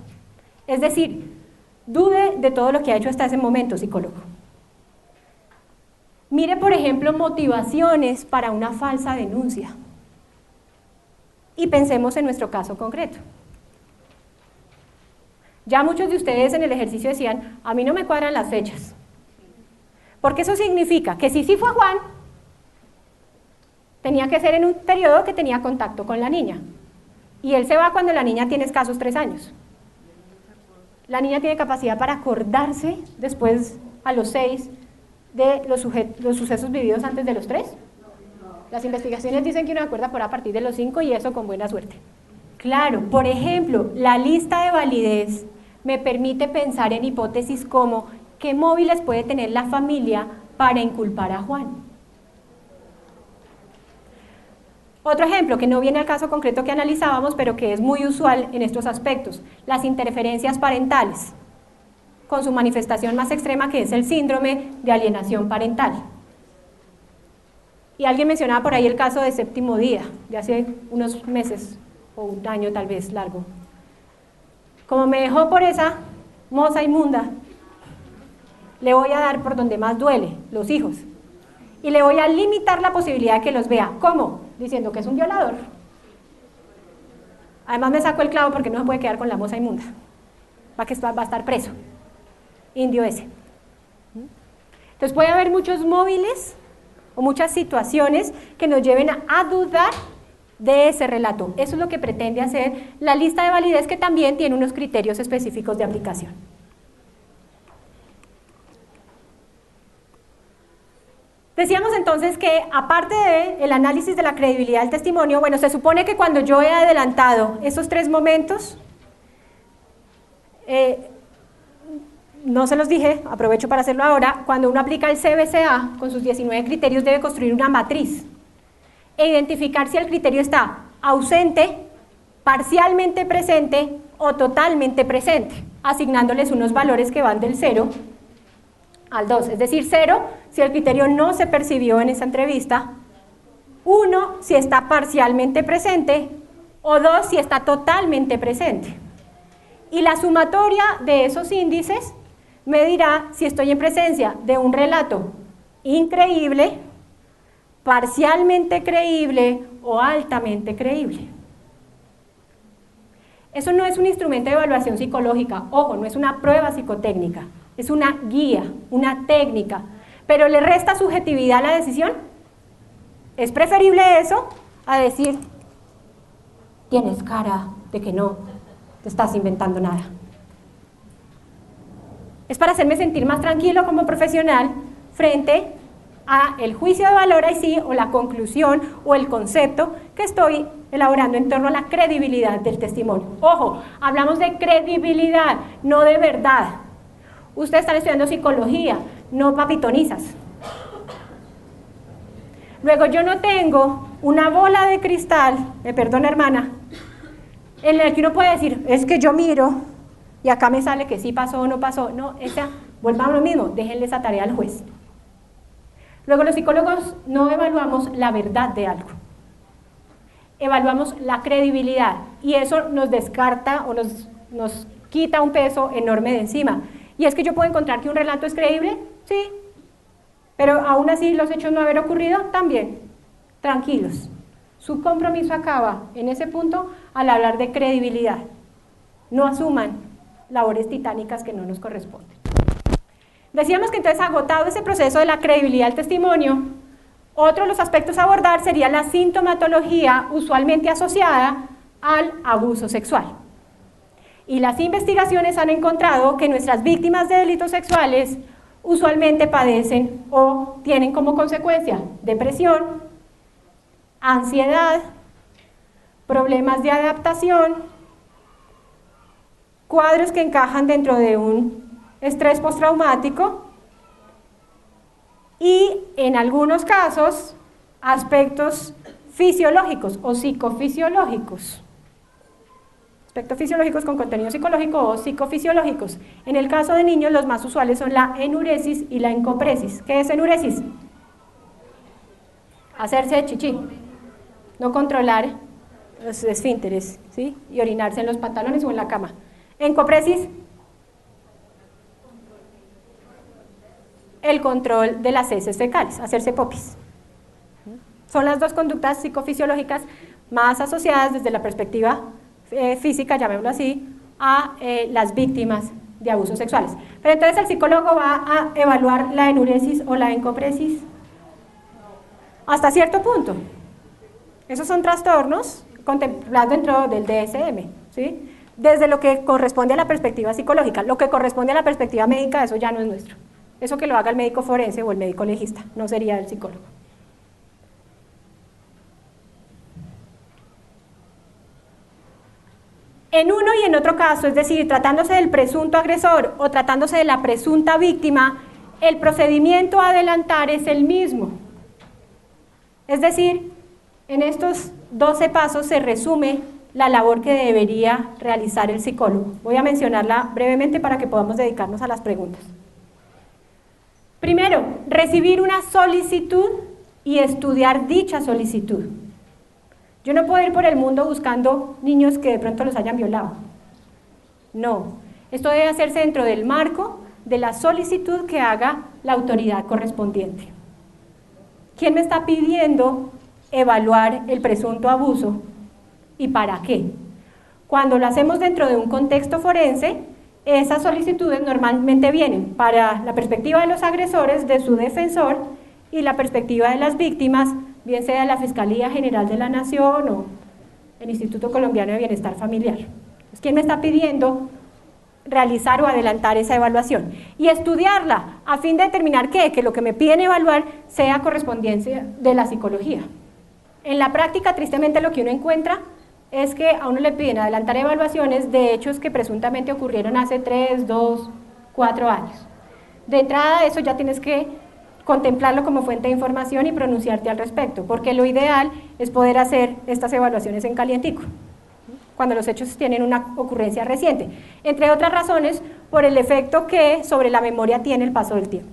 Es decir, dude de todo lo que ha hecho hasta ese momento, psicólogo. Mire, por ejemplo, motivaciones para una falsa denuncia. Y pensemos en nuestro caso concreto. Ya muchos de ustedes en el ejercicio decían, a mí no me cuadran las fechas. Porque eso significa que si sí fue Juan, tenía que ser en un periodo que tenía contacto con la niña. Y él se va cuando la niña tiene escasos 3 años. La niña tiene capacidad para acordarse después, a los 6, de los sucesos vividos antes de los 3. Las investigaciones dicen que uno se acuerda por a partir de los 5 y eso con buena suerte. Claro, por ejemplo, la lista de validez me permite pensar en hipótesis como ¿qué móviles puede tener la familia para inculpar a Juan? Otro ejemplo, que no viene al caso concreto que analizábamos, pero que es muy usual en estos aspectos, las interferencias parentales, con su manifestación más extrema que es el síndrome de alienación parental. Y alguien mencionaba por ahí el caso de Séptimo Día, de hace unos meses, o un año tal vez largo. Como me dejó por esa moza inmunda, le voy a dar por donde más duele, los hijos. Y le voy a limitar la posibilidad de que los vea. ¿Cómo? Diciendo que es un violador. Además me saco el clavo porque no se puede quedar con la moza inmunda. Va a estar preso. Indio ese. Entonces puede haber muchos móviles o muchas situaciones que nos lleven a dudar de ese relato. Eso es lo que pretende hacer la lista de validez, que también tiene unos criterios específicos de aplicación. Decíamos entonces que, aparte del análisis de la credibilidad del testimonio, bueno, se supone que cuando yo he adelantado esos 3 momentos, no se los dije, aprovecho para hacerlo ahora, cuando uno aplica el CBCA con sus 19 criterios debe construir una matriz e identificar si el criterio está ausente, parcialmente presente o totalmente presente, asignándoles unos valores que van del 0 al 2, es decir, 0 si el criterio no se percibió en esa entrevista, 1 si está parcialmente presente o 2 si está totalmente presente. Y la sumatoria de esos índices me dirá si estoy en presencia de un relato increíble, parcialmente creíble o altamente creíble. Eso no es un instrumento de evaluación psicológica, ojo, no es una prueba psicotécnica, es una guía, una técnica, pero ¿le resta subjetividad a la decisión? Es preferible eso a decir, tienes cara de que no te estás inventando nada. Es para hacerme sentir más tranquilo como profesional frente a el juicio de valor ahí sí, o la conclusión o el concepto que estoy elaborando en torno a la credibilidad del testimonio. Ojo, hablamos de credibilidad, no de verdad. Ustedes están estudiando psicología, no papitonizas. Luego yo no tengo una bola de cristal, me perdona hermana, en la que uno puede decir, es que yo miro y acá me sale que sí pasó o no pasó. No, volvamos a lo mismo, déjenle esa tarea al juez. Luego los psicólogos no evaluamos la verdad de algo, evaluamos la credibilidad y eso nos descarta o nos quita un peso enorme de encima. Y es que yo puedo encontrar que un relato es creíble, sí, pero aún así los hechos no haber ocurrido, también, tranquilos. Su compromiso acaba en ese punto al hablar de credibilidad. No asuman labores titánicas que no nos corresponden. Decíamos que entonces, agotado ese proceso de la credibilidad del testimonio, otro de los aspectos a abordar sería la sintomatología usualmente asociada al abuso sexual. Y las investigaciones han encontrado que nuestras víctimas de delitos sexuales usualmente padecen o tienen como consecuencia depresión, ansiedad, problemas de adaptación, cuadros que encajan dentro de un estrés postraumático y en algunos casos aspectos fisiológicos o psicofisiológicos. Aspectos fisiológicos con contenido psicológico o psicofisiológicos. En el caso de niños los más usuales son la enuresis y la encopresis. ¿Qué es enuresis? Hacerse chichi, no controlar los esfínteres, ¿sí? Y orinarse en los pantalones o en la cama. Encopresis, el control de las heces fecales, hacerse popis. Son las dos conductas psicofisiológicas más asociadas desde la perspectiva física, llamémoslo así, a las víctimas de abusos sexuales. Pero entonces el psicólogo va a evaluar la enuresis o la encopresis hasta cierto punto. Esos son trastornos contemplados dentro del DSM, ¿sí? Desde lo que corresponde a la perspectiva psicológica. Lo que corresponde a la perspectiva médica, eso ya no es nuestro. Eso que lo haga el médico forense o el médico legista, no sería el psicólogo. En uno y en otro caso, es decir, tratándose del presunto agresor o tratándose de la presunta víctima, el procedimiento a adelantar es el mismo. Es decir, en estos 12 pasos se resume la labor que debería realizar el psicólogo. Voy a mencionarla brevemente para que podamos dedicarnos a las preguntas. Primero, recibir una solicitud y estudiar dicha solicitud. Yo no puedo ir por el mundo buscando niños que de pronto los hayan violado. No, esto debe hacerse dentro del marco de la solicitud que haga la autoridad correspondiente. ¿Quién me está pidiendo evaluar el presunto abuso y para qué? Cuando lo hacemos dentro de un contexto forense, esas solicitudes normalmente vienen para la perspectiva de los agresores, de su defensor, y la perspectiva de las víctimas, bien sea la Fiscalía General de la Nación o el Instituto Colombiano de Bienestar Familiar. Entonces, ¿quién me está pidiendo realizar o adelantar esa evaluación? Y estudiarla a fin de determinar que lo que me piden evaluar sea correspondencia de la psicología. En la práctica, tristemente, lo que uno encuentra es que a uno le piden adelantar evaluaciones de hechos que presuntamente ocurrieron hace 3, 2, 4 años. De entrada, eso ya tienes que contemplarlo como fuente de información y pronunciarte al respecto, porque lo ideal es poder hacer estas evaluaciones en calientico, cuando los hechos tienen una ocurrencia reciente, entre otras razones por el efecto que sobre la memoria tiene el paso del tiempo.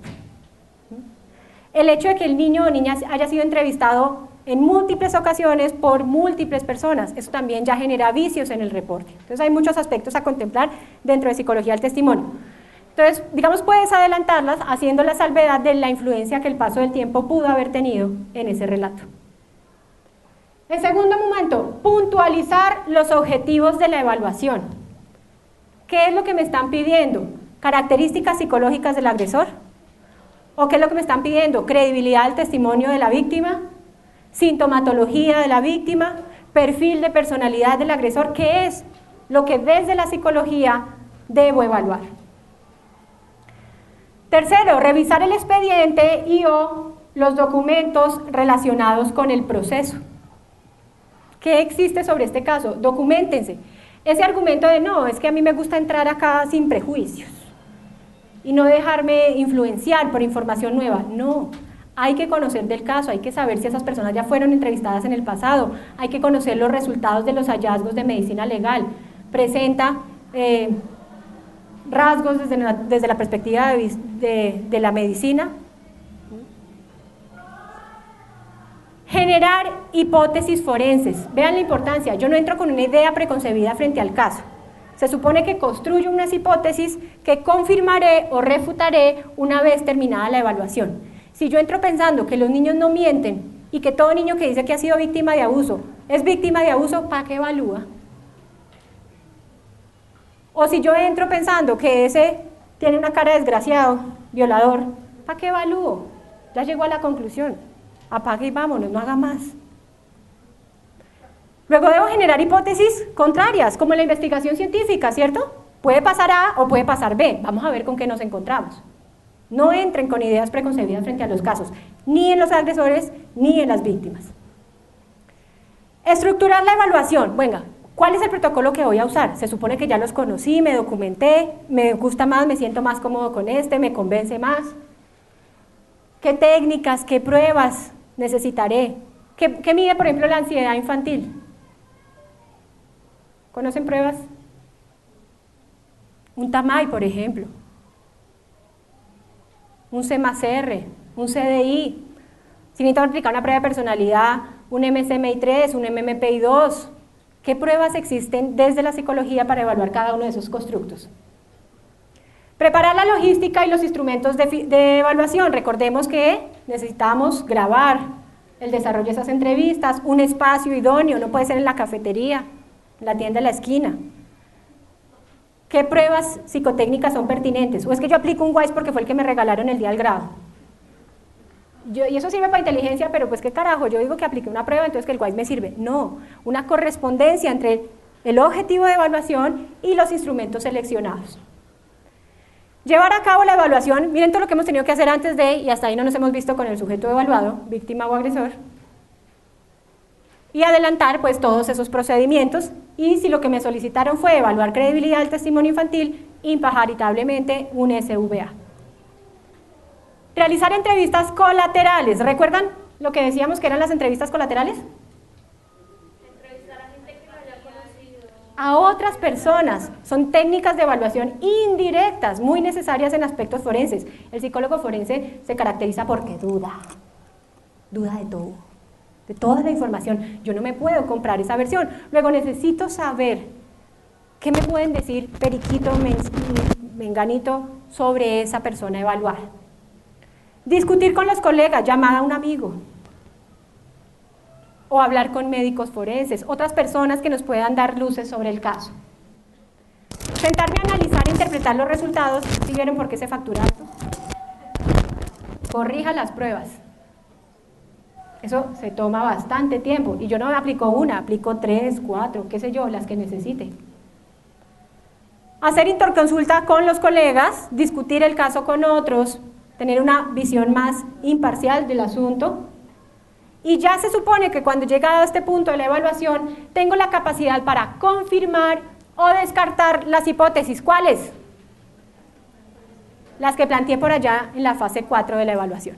El hecho de que el niño o niña haya sido entrevistado en múltiples ocasiones por múltiples personas, eso también ya genera vicios en el reporte. Entonces hay muchos aspectos a contemplar dentro de psicología del testimonio. Entonces, digamos, puedes adelantarlas haciendo la salvedad de la influencia que el paso del tiempo pudo haber tenido en ese relato. En segundo momento, puntualizar los objetivos de la evaluación. ¿Qué es lo que me están pidiendo? ¿Características psicológicas del agresor? ¿O qué es lo que me están pidiendo? ¿Credibilidad del testimonio de la víctima? ¿Sintomatología de la víctima? ¿Perfil de personalidad del agresor? ¿Qué es lo que desde la psicología debo evaluar? Tercero, revisar el expediente y o los documentos relacionados con el proceso. ¿Qué existe sobre este caso? Documéntense. Ese argumento de no, es que a mí me gusta entrar acá sin prejuicios y no dejarme influenciar por información nueva. No, hay que conocer del caso, hay que saber si esas personas ya fueron entrevistadas en el pasado, hay que conocer los resultados de los hallazgos de medicina legal. Presenta rasgos desde la perspectiva de la medicina. Generar hipótesis forenses. Vean la importancia, yo no entro con una idea preconcebida frente al caso. Se supone que construyo unas hipótesis que confirmaré o refutaré una vez terminada la evaluación. Si yo entro pensando que los niños no mienten y que todo niño que dice que ha sido víctima de abuso es víctima de abuso, ¿para qué evalúa? O si yo entro pensando que ese tiene una cara de desgraciado, violador, ¿para qué evalúo? Ya llegó a la conclusión. Apague y vámonos, no haga más. Luego debo generar hipótesis contrarias, como la investigación científica, ¿cierto? Puede pasar A o puede pasar B. Vamos a ver con qué nos encontramos. No entren con ideas preconcebidas frente a los casos, ni en los agresores, ni en las víctimas. Estructurar la evaluación. Venga, ¿cuál es el protocolo que voy a usar? Se supone que ya los conocí, me documenté, me gusta más, me siento más cómodo con este, me convence más. ¿Qué técnicas, qué pruebas necesitaré? ¿Qué mide, por ejemplo, la ansiedad infantil? ¿Conocen pruebas? Un TAMAI, por ejemplo. Un CMACR, un CDI. Si necesitamos aplicar una prueba de personalidad, un MSMI3, un MMPI2. ¿Qué pruebas existen desde la psicología para evaluar cada uno de esos constructos? Preparar la logística y los instrumentos de evaluación. Recordemos que necesitamos grabar el desarrollo de esas entrevistas, un espacio idóneo, no puede ser en la cafetería, en la tienda de la esquina. ¿Qué pruebas psicotécnicas son pertinentes? ¿O es que yo aplico un WISE porque fue el que me regalaron el día del grado? Y eso sirve para inteligencia, pero pues qué carajo, yo digo que apliqué una prueba, entonces que el WISE me sirve. No, una correspondencia entre el objetivo de evaluación y los instrumentos seleccionados. Llevar a cabo la evaluación, miren todo lo que hemos tenido que hacer antes de, y hasta ahí no nos hemos visto con el sujeto evaluado, víctima o agresor, y adelantar pues todos esos procedimientos, y si lo que me solicitaron fue evaluar credibilidad del testimonio infantil, impagitablemente un SVA. Realizar entrevistas colaterales, ¿recuerdan lo que decíamos que eran las entrevistas colaterales? A otras personas, son técnicas de evaluación indirectas, muy necesarias en aspectos forenses. El psicólogo forense se caracteriza porque duda de todo, de toda la información. Yo no me puedo comprar esa versión, luego necesito saber qué me pueden decir periquito, menganito sobre esa persona evaluada. Discutir con los colegas, llamada a un amigo. o hablar con médicos forenses, otras personas que nos puedan dar luces sobre el caso. Sentarme a analizar e interpretar los resultados. ¿Sí vieron por qué se factura esto? Corrija las pruebas. Eso se toma bastante tiempo y yo no aplico una, aplico 3, 4, qué sé yo, las que necesite. Hacer interconsulta con los colegas, discutir el caso con otros, tener una visión más imparcial del asunto. Y ya se supone que cuando llegado a este punto de la evaluación, tengo la capacidad para confirmar o descartar las hipótesis. ¿Cuáles? Las que planteé por allá en la fase 4 de la evaluación.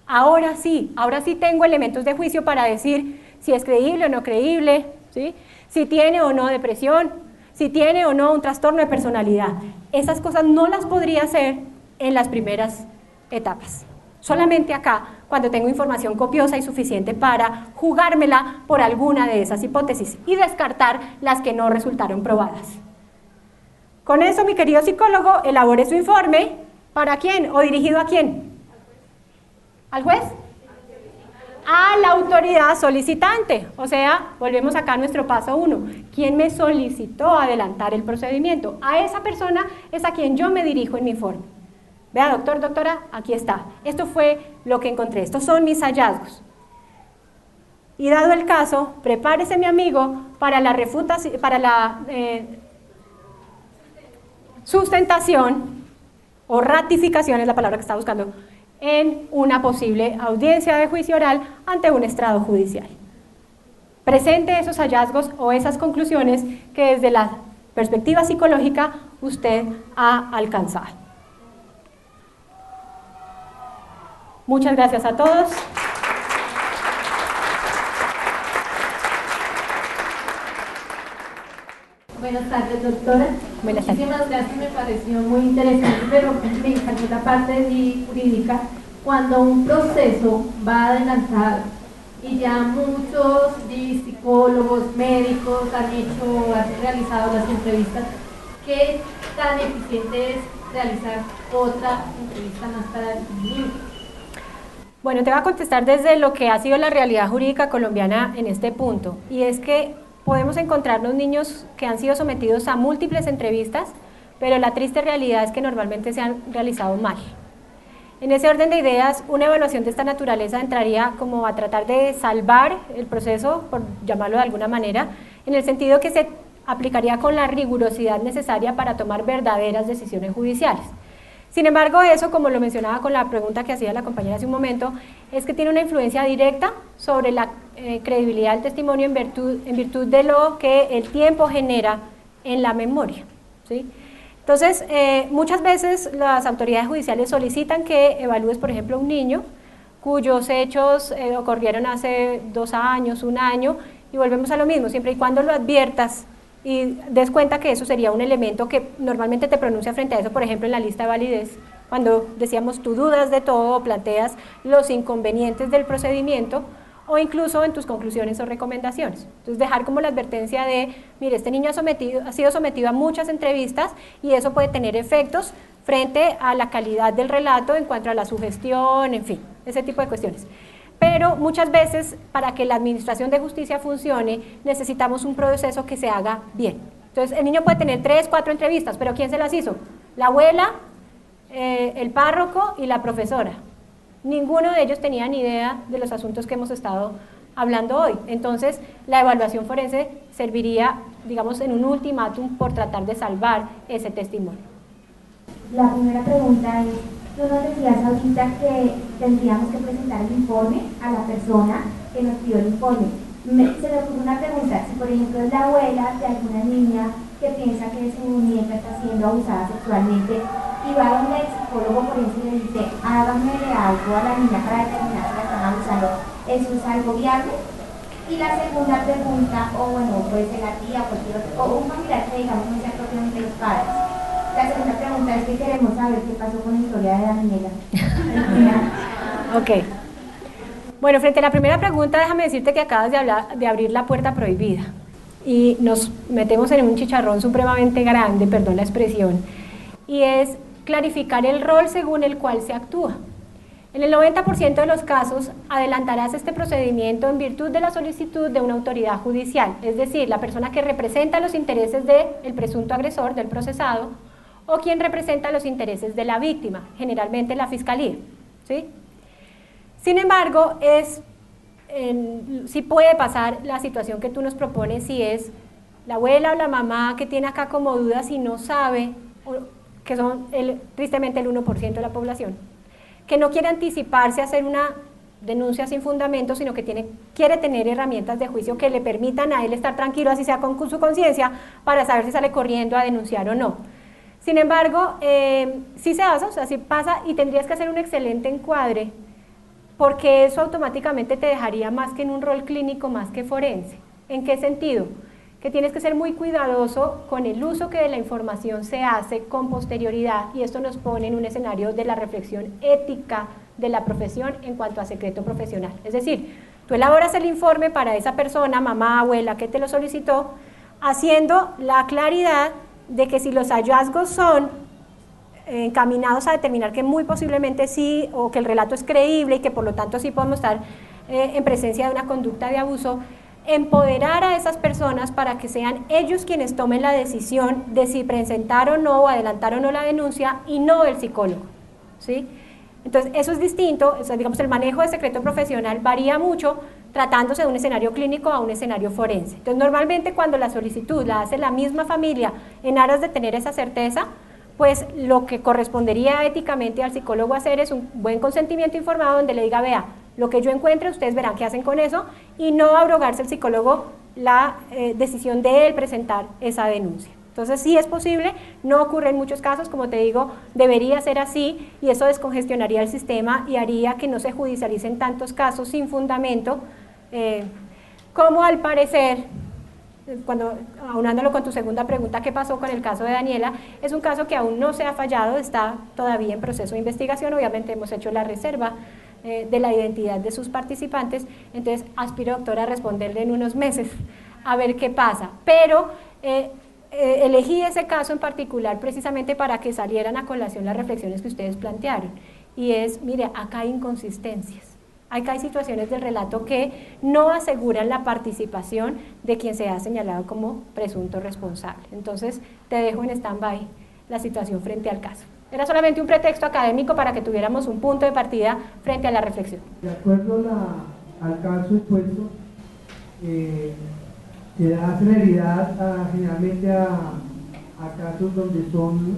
Ahora sí tengo elementos de juicio para decir si es creíble o no creíble, ¿sí? Si tiene o no depresión, si tiene o no un trastorno de personalidad. Esas cosas no las podría hacer en las primeras etapas. Solamente acá, cuando tengo información copiosa y suficiente para jugármela por alguna de esas hipótesis y descartar las que no resultaron probadas. Con eso, mi querido psicólogo, elabore su informe. ¿Para quién? ¿O dirigido a quién? ¿Al juez? A la autoridad solicitante. O sea, volvemos acá a nuestro paso 1. ¿Quién me solicitó adelantar el procedimiento? A esa persona es a quien yo me dirijo en mi informe. Vea, doctor, doctora, aquí está. Esto fue lo que encontré. Estos son mis hallazgos. Y dado el caso, prepárese, mi amigo, para la sustentación o ratificación, es la palabra que está buscando, en una posible audiencia de juicio oral ante un estrado judicial. Presente esos hallazgos o esas conclusiones que desde la perspectiva psicológica usted ha alcanzado. Muchas gracias a todos. Buenas tardes, doctora. Buenas tardes. Muchísimas gracias, me pareció muy interesante, pero me encantó la parte jurídica. Cuando un proceso va adelantado y ya muchos psicólogos, médicos han realizado las entrevistas, ¿qué tan eficiente es realizar otra entrevista más para el niño? Bueno, te voy a contestar desde lo que ha sido la realidad jurídica colombiana en este punto, y es que podemos encontrarnos niños que han sido sometidos a múltiples entrevistas, pero la triste realidad es que normalmente se han realizado mal. En ese orden de ideas, una evaluación de esta naturaleza entraría como a tratar de salvar el proceso, por llamarlo de alguna manera, en el sentido que se aplicaría con la rigurosidad necesaria para tomar verdaderas decisiones judiciales. Sin embargo, eso, como lo mencionaba con la pregunta que hacía la compañera hace un momento, es que tiene una influencia directa sobre la credibilidad del testimonio en virtud de lo que el tiempo genera en la memoria, ¿sí? Entonces, muchas veces las autoridades judiciales solicitan que evalúes, por ejemplo, a un niño cuyos hechos ocurrieron hace 2 años, 1 año, y volvemos a lo mismo, siempre y cuando lo adviertas y des cuenta que eso sería un elemento que normalmente te pronuncia frente a eso, por ejemplo en la lista de validez, cuando decíamos tú dudas de todo o planteas los inconvenientes del procedimiento, o incluso en tus conclusiones o recomendaciones. Entonces dejar como la advertencia de, mire, este niño ha sido sometido a muchas entrevistas y eso puede tener efectos frente a la calidad del relato en cuanto a la sugestión, en fin, ese tipo de cuestiones. Pero muchas veces, para que la administración de justicia funcione, necesitamos un proceso que se haga bien. Entonces, el niño puede tener 3, 4 entrevistas, pero ¿quién se las hizo? La abuela, el párroco y la profesora. Ninguno de ellos tenía ni idea de los asuntos que hemos estado hablando hoy. Entonces, la evaluación forense serviría, digamos, en un ultimátum por tratar de salvar ese testimonio. La primera pregunta es, tú nos decías ahorita que tendríamos que presentar el informe a la persona que nos pidió el informe. Se me ocurre una pregunta, si por ejemplo es la abuela de alguna niña que piensa que su nieta está siendo abusada sexualmente y va donde el psicólogo forense y le dice, hágame algo a la niña para determinar si la están abusando, ¿eso es algo viable? Y la segunda pregunta, o bueno, puede ser la tía o un familiar que digamos no sea propiamente los padres. La segunda pregunta es que queremos saber qué pasó con la historia de Daniela. Ok. Bueno, frente a la primera pregunta, déjame decirte que acabas de abrir la puerta prohibida y nos metemos en un chicharrón supremamente grande, perdón la expresión, y es clarificar el rol según el cual se actúa. En el 90% de los casos adelantarás este procedimiento en virtud de la solicitud de una autoridad judicial, es decir, la persona que representa los intereses del presunto agresor, del procesado, o quien representa los intereses de la víctima, generalmente la fiscalía, ¿sí? Sin embargo, sí puede pasar la situación que tú nos propones, si es la abuela o la mamá que tiene acá como dudas y no sabe, que son tristemente el 1% de la población, que no quiere anticiparse a hacer una denuncia sin fundamento, sino que quiere tener herramientas de juicio que le permitan a él estar tranquilo, así sea con su conciencia, para saber si sale corriendo a denunciar o no. Sin embargo, sí se hace, o sea, sí pasa, y tendrías que hacer un excelente encuadre, porque eso automáticamente te dejaría más que en un rol clínico, más que forense. ¿En qué sentido? Que tienes que ser muy cuidadoso con el uso que de la información se hace con posterioridad, y esto nos pone en un escenario de la reflexión ética de la profesión en cuanto a secreto profesional. Es decir, tú elaboras el informe para esa persona, mamá, abuela, que te lo solicitó, haciendo la claridad de que si los hallazgos son encaminados a determinar que muy posiblemente sí, o que el relato es creíble y que por lo tanto sí podemos estar en presencia de una conducta de abuso, empoderar a esas personas para que sean ellos quienes tomen la decisión de si presentar o no, o adelantar o no la denuncia, y no el psicólogo, ¿sí? Entonces eso es distinto, o sea, digamos, el manejo de secreto profesional varía mucho tratándose de un escenario clínico a un escenario forense. Entonces normalmente cuando la solicitud la hace la misma familia en aras de tener esa certeza, pues lo que correspondería éticamente al psicólogo hacer es un buen consentimiento informado donde le diga, vea, lo que yo encuentre, ustedes verán qué hacen con eso, y no abrogarse el psicólogo la decisión de él presentar esa denuncia. Entonces sí es posible, no ocurre en muchos casos, como te digo, debería ser así, y eso descongestionaría el sistema y haría que no se judicialicen tantos casos sin fundamento, como al parecer, aunándolo con tu segunda pregunta, ¿qué pasó con el caso de Daniela? Es un caso que aún no se ha fallado, está todavía en proceso de investigación, obviamente hemos hecho la reserva de la identidad de sus participantes, entonces aspiro, doctora, a responderle en unos meses a ver qué pasa, pero elegí ese caso en particular precisamente para que salieran a colación las reflexiones que ustedes plantearon, y es, mire, acá hay inconsistencias. Acá hay situaciones del relato que no aseguran la participación de quien se ha señalado como presunto responsable. Entonces, te dejo en stand-by la situación frente al caso. Era solamente un pretexto académico para que tuviéramos un punto de partida frente a la reflexión. De acuerdo al caso expuesto, se da celeridad generalmente a casos donde son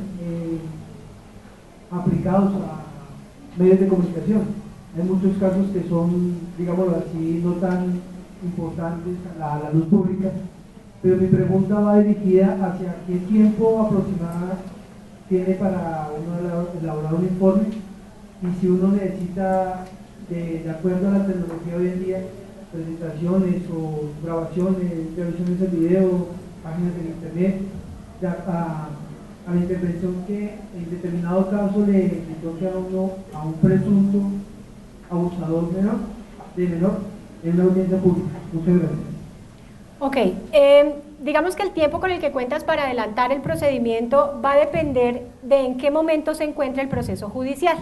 aplicados a medios de comunicación. Hay muchos casos que son, digámoslo así, no tan importantes a la luz pública, pero mi pregunta va dirigida hacia qué tiempo aproximado tiene para uno elaborar un informe, y si uno necesita, de acuerdo a la tecnología hoy en día, presentaciones o grabaciones, revisiones de video, páginas de internet, a la intervención que en determinado caso le toque a uno, a un presunto abusador menor en una audiencia pública. Muchas gracias. Ok, digamos que el tiempo con el que cuentas para adelantar el procedimiento va a depender de en qué momento se encuentra el proceso judicial.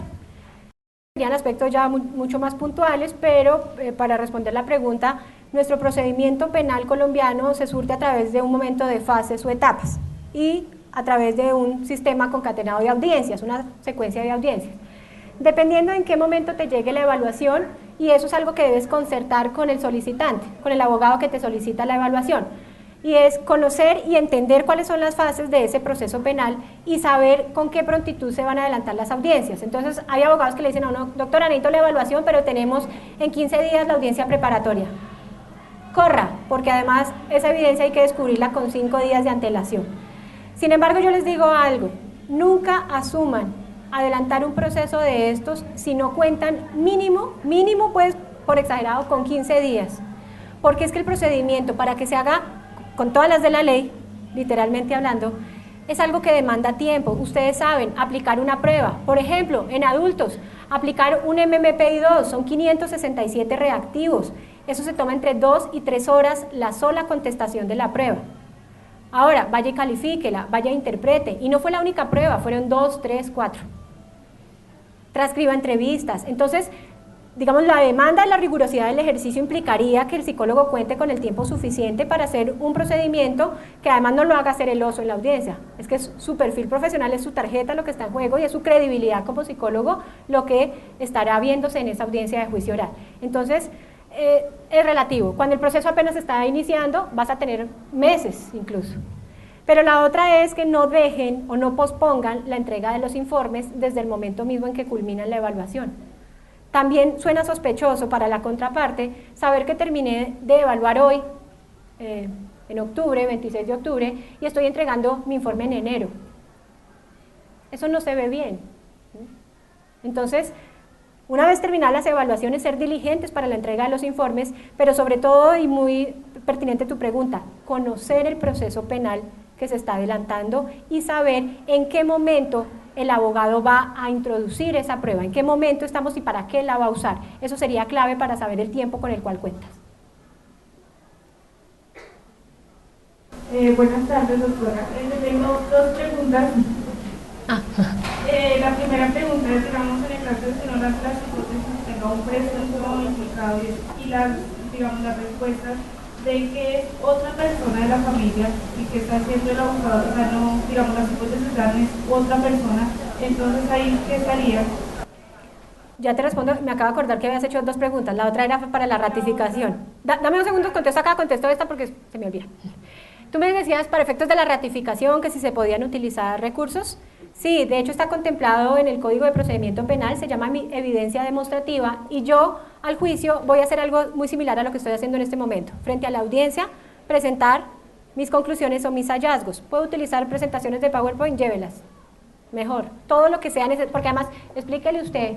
Serían aspectos ya mucho más puntuales, pero para responder la pregunta, nuestro procedimiento penal colombiano se surte a través de un momento de fases o etapas y a través de un sistema concatenado de audiencias, una secuencia de audiencias. Dependiendo en qué momento te llegue la evaluación, y eso es algo que debes concertar con el solicitante, con el abogado que te solicita la evaluación, y es conocer y entender cuáles son las fases de ese proceso penal y saber con qué prontitud se van a adelantar las audiencias. Entonces hay abogados que le dicen, no, doctora, necesito la evaluación, pero tenemos en 15 días la audiencia preparatoria. Corra, porque además esa evidencia hay que descubrirla con 5 días de antelación. Sin embargo, yo les digo algo, nunca asuman adelantar un proceso de estos si no cuentan mínimo pues por exagerado con 15 días, porque es que el procedimiento para que se haga con todas las de la ley, literalmente hablando, es algo que demanda tiempo. Ustedes saben, aplicar una prueba, por ejemplo, en adultos, aplicar un MMPI-2, son 567 reactivos, eso se toma entre 2 y 3 horas la sola contestación de la prueba. Ahora, vaya y califíquela, vaya e interprete, y no fue la única prueba, fueron 2, 3, 4. transcriba entrevistas. Entonces, digamos, la demanda de la rigurosidad del ejercicio implicaría que el psicólogo cuente con el tiempo suficiente para hacer un procedimiento que además no lo haga hacer el oso en la audiencia. Es que su perfil profesional, es su tarjeta lo que está en juego y es su credibilidad como psicólogo lo que estará viéndose en esa audiencia de juicio oral. Entonces, es relativo. Cuando el proceso apenas está iniciando, vas a tener meses incluso. Pero la otra es que no dejen o no pospongan la entrega de los informes desde el momento mismo en que culminan la evaluación. También suena sospechoso para la contraparte saber que terminé de evaluar hoy, en octubre, 26 de octubre, y estoy entregando mi informe en enero. Eso no se ve bien. Entonces, una vez terminadas las evaluaciones, ser diligentes para la entrega de los informes, pero sobre todo, y muy pertinente tu pregunta, conocer el proceso penal que se está adelantando y saber en qué momento el abogado va a introducir esa prueba, en qué momento estamos y para qué la va a usar. Eso sería clave para saber el tiempo con el cual cuentas. Buenas tardes, doctora. Tengo dos preguntas. La primera pregunta es, digamos, en el caso de que no las hipótesis tenga un presunto implicado y las respuestas de que es otra persona de la familia y que está haciendo el abogado, o sea, no, digamos, las hipótesis dan es otra persona, entonces ahí, ¿qué estaría? Ya te respondo, me acabo de acordar que habías hecho dos preguntas, la otra era para la ratificación. Dame un segundo, contesto esta porque se me olvida. Tú me decías, para efectos de la ratificación, que si se podían utilizar recursos. Sí, de hecho está contemplado en el Código de Procedimiento Penal, se llama evidencia demostrativa, y yo al juicio voy a hacer algo muy similar a lo que estoy haciendo en este momento. Frente a la audiencia, presentar mis conclusiones o mis hallazgos. ¿Puedo utilizar presentaciones de PowerPoint? Llévelas. Mejor. Todo lo que sea necesario, porque además, explíquele usted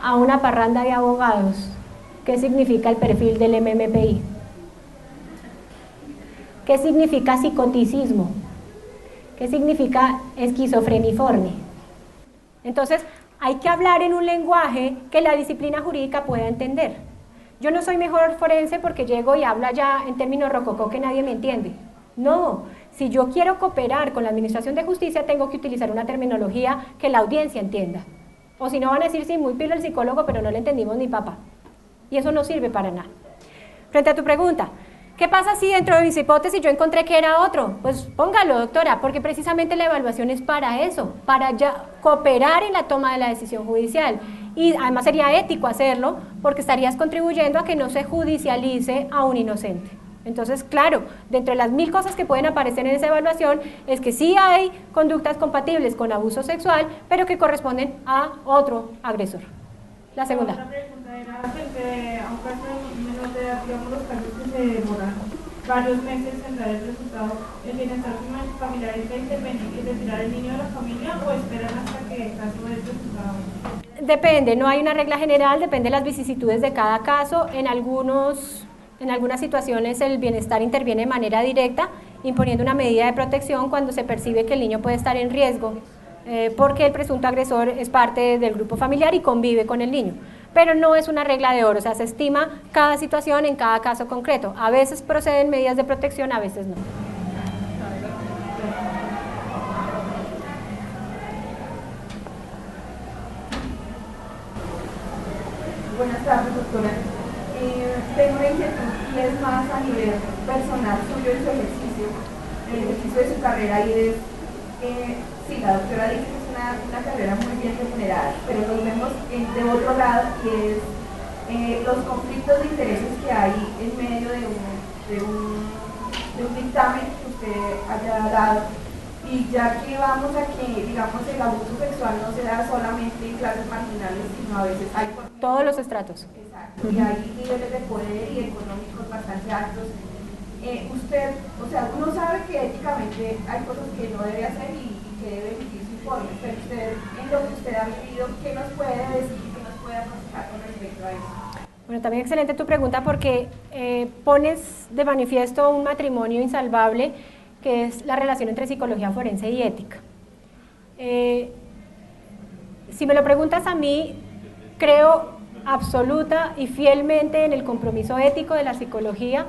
a una parranda de abogados qué significa el perfil del MMPI. ¿Qué significa psicoticismo? ¿Qué significa esquizofreniforme? Entonces, hay que hablar en un lenguaje que la disciplina jurídica pueda entender. Yo no soy mejor forense porque llego y hablo ya en términos rococó que nadie me entiende. No, si yo quiero cooperar con la Administración de Justicia, tengo que utilizar una terminología que la audiencia entienda. O si no van a decir, sí, muy pilo el psicólogo, pero no le entendimos ni papá. Y eso no sirve para nada. Frente a tu pregunta, ¿qué pasa si dentro de mis hipótesis yo encontré que era otro? Pues póngalo, doctora, porque precisamente la evaluación es para eso, para ya cooperar en la toma de la decisión judicial. Y además sería ético hacerlo, porque estarías contribuyendo a que no se judicialice a un inocente. Entonces, claro, dentro de las 1000 cosas que pueden aparecer en esa evaluación, es que sí hay conductas compatibles con abuso sexual, pero que corresponden a otro agresor. La segunda. La otra pregunta era, frente a un caso de menor de edad, digamos los casos que se demoran varios meses en dar el resultado, ¿el bienestar familiar es intervenir y retirar el niño de la familia o esperan hasta que el caso dé el resultado? Depende, no hay una regla general, depende de las vicisitudes de cada caso. En algunas situaciones el bienestar interviene de manera directa, imponiendo una medida de protección cuando se percibe que el niño puede estar en riesgo, porque el presunto agresor es parte del grupo familiar y convive con el niño. Pero no es una regla de oro, o sea, se estima cada situación en cada caso concreto. A veces proceden medidas de protección, a veces no. Buenas tardes, doctora. Tengo una inquietud y es más a nivel personal suyo en su ejercicio, el ejercicio de su carrera, y es, sí, la doctora dice que es una carrera muy bien remunerada, pero nos vemos de otro lado, y es los conflictos de intereses que hay en medio de un dictamen que usted haya dado, y ya que vamos a que, digamos, el abuso sexual no se da solamente en clases marginales, sino a veces hay... Todos los estratos. Exacto, y hay niveles de poder y económicos bastante altos. Usted, o sea, uno sabe que éticamente hay cosas que no debe hacer y que debe emitir su informe, pero usted, en lo que usted ha vivido, ¿qué nos puede decir, qué nos puede aconsejar con respecto a eso? Bueno, también excelente tu pregunta porque pones de manifiesto un matrimonio insalvable que es la relación entre psicología forense y ética. Si me lo preguntas a mí, creo absoluta y fielmente en el compromiso ético de la psicología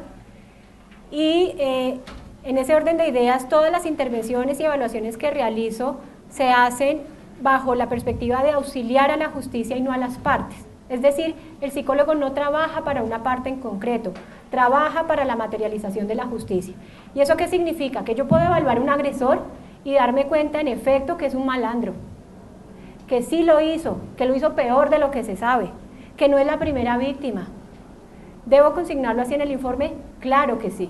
y en ese orden de ideas todas las intervenciones y evaluaciones que realizo se hacen bajo la perspectiva de auxiliar a la justicia y no a las partes. Es decir, el psicólogo no trabaja para una parte en concreto, trabaja para la materialización de la justicia. ¿Y eso qué significa? Que yo puedo evaluar un agresor y darme cuenta en efecto que es un malandro, que sí lo hizo, que lo hizo peor de lo que se sabe, que no es la primera víctima. ¿Debo consignarlo así en el informe? Claro que sí.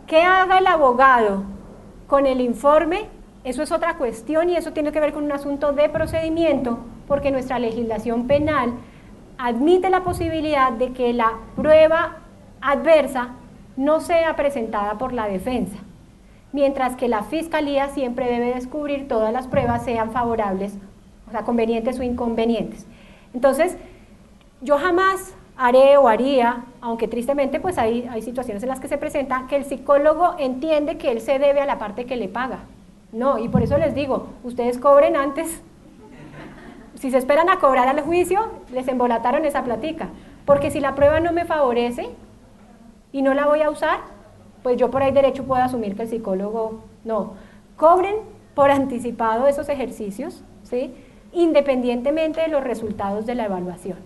¿Qué haga el abogado con el informe? Eso es otra cuestión y eso tiene que ver con un asunto de procedimiento, porque nuestra legislación penal admite la posibilidad de que la prueba adversa no sea presentada por la defensa, mientras que la fiscalía siempre debe descubrir todas las pruebas, sean favorables, o sea, convenientes o inconvenientes. Entonces, yo jamás haré o haría, aunque tristemente pues hay situaciones en las que se presenta, que el psicólogo entiende que él se debe a la parte que le paga. No, y por eso les digo, ustedes cobren antes. Si se esperan a cobrar al juicio, les embolataron esa platica, porque si la prueba no me favorece y no la voy a usar, pues yo por ahí derecho puedo asumir que el psicólogo no. Cobren por anticipado esos ejercicios, ¿sí? Independientemente de los resultados de la evaluación.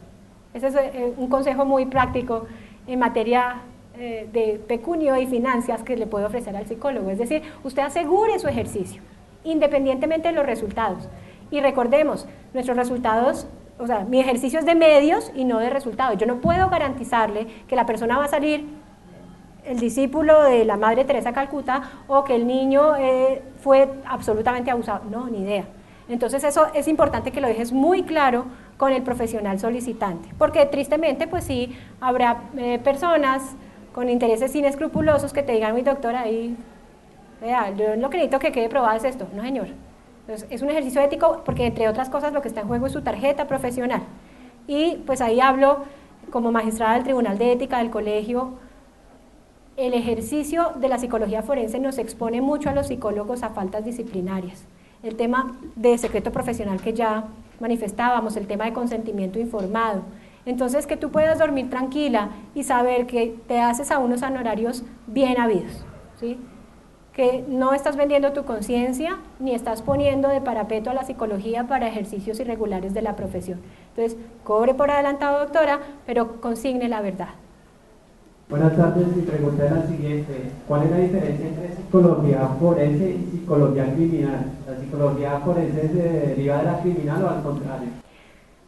Ese es un consejo muy práctico en materia de pecunio y finanzas que le puedo ofrecer al psicólogo. Es decir, usted asegure su ejercicio, independientemente de los resultados. Y recordemos, nuestros resultados, o sea, mi ejercicio es de medios y no de resultados. Yo no puedo garantizarle que la persona va a salir el discípulo de la Madre Teresa de Calcuta o que el niño fue absolutamente abusado. No, ni idea. Entonces eso es importante que lo dejes muy claro con el profesional solicitante, porque tristemente pues sí habrá personas con intereses inescrupulosos que te digan, mi doctora, ahí, vea, yo lo que necesito que quede probado es esto. No, señor. Entonces, es un ejercicio ético porque, entre otras cosas, lo que está en juego es su tarjeta profesional. Y pues ahí hablo como magistrada del Tribunal de Ética del colegio. El ejercicio de la psicología forense nos expone mucho a los psicólogos a faltas disciplinarias. El tema de secreto profesional que ya manifestábamos, el tema de consentimiento informado. Entonces, que tú puedas dormir tranquila y saber que te haces a unos honorarios bien habidos, ¿sí? Que no estás vendiendo tu conciencia ni estás poniendo de parapeto a la psicología para ejercicios irregulares de la profesión. Entonces, cobre por adelantado, doctora, pero consigne la verdad. Buenas tardes, mi pregunta es la siguiente. ¿Cuál es la diferencia entre psicología forense y psicología criminal? ¿La psicología forense se deriva de la criminal o al contrario?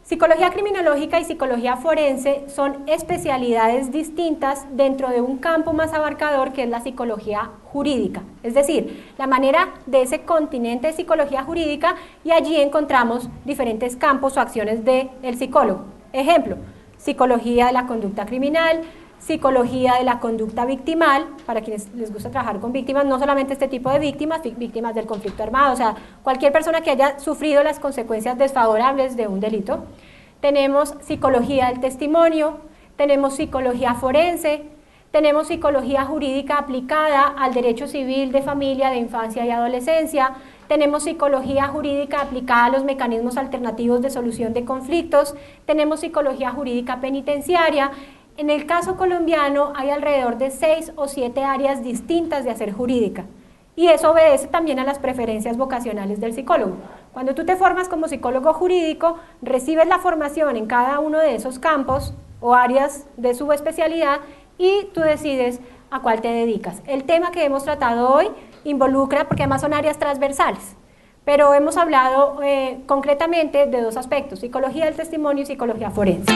Psicología criminológica y psicología forense son especialidades distintas dentro de un campo más abarcador que es la psicología jurídica, es decir, la manera de ese continente de psicología jurídica, y allí encontramos diferentes campos o acciones del psicólogo. Ejemplo, psicología de la conducta criminal, psicología de la conducta victimal, para quienes les gusta trabajar con víctimas, no solamente este tipo de víctimas, víctimas del conflicto armado, o sea, cualquier persona que haya sufrido las consecuencias desfavorables de un delito. Tenemos psicología del testimonio, tenemos psicología forense, tenemos psicología jurídica aplicada al derecho civil de familia, de infancia y adolescencia, tenemos psicología jurídica aplicada a los mecanismos alternativos de solución de conflictos, tenemos psicología jurídica penitenciaria. En el caso colombiano hay alrededor de 6 o 7 áreas distintas de hacer jurídica, y eso obedece también a las preferencias vocacionales del psicólogo. Cuando tú te formas como psicólogo jurídico, recibes la formación en cada uno de esos campos o áreas de subespecialidad y tú decides a cuál te dedicas. El tema que hemos tratado hoy involucra, porque además son áreas transversales, pero hemos hablado concretamente de dos aspectos: psicología del testimonio y psicología forense.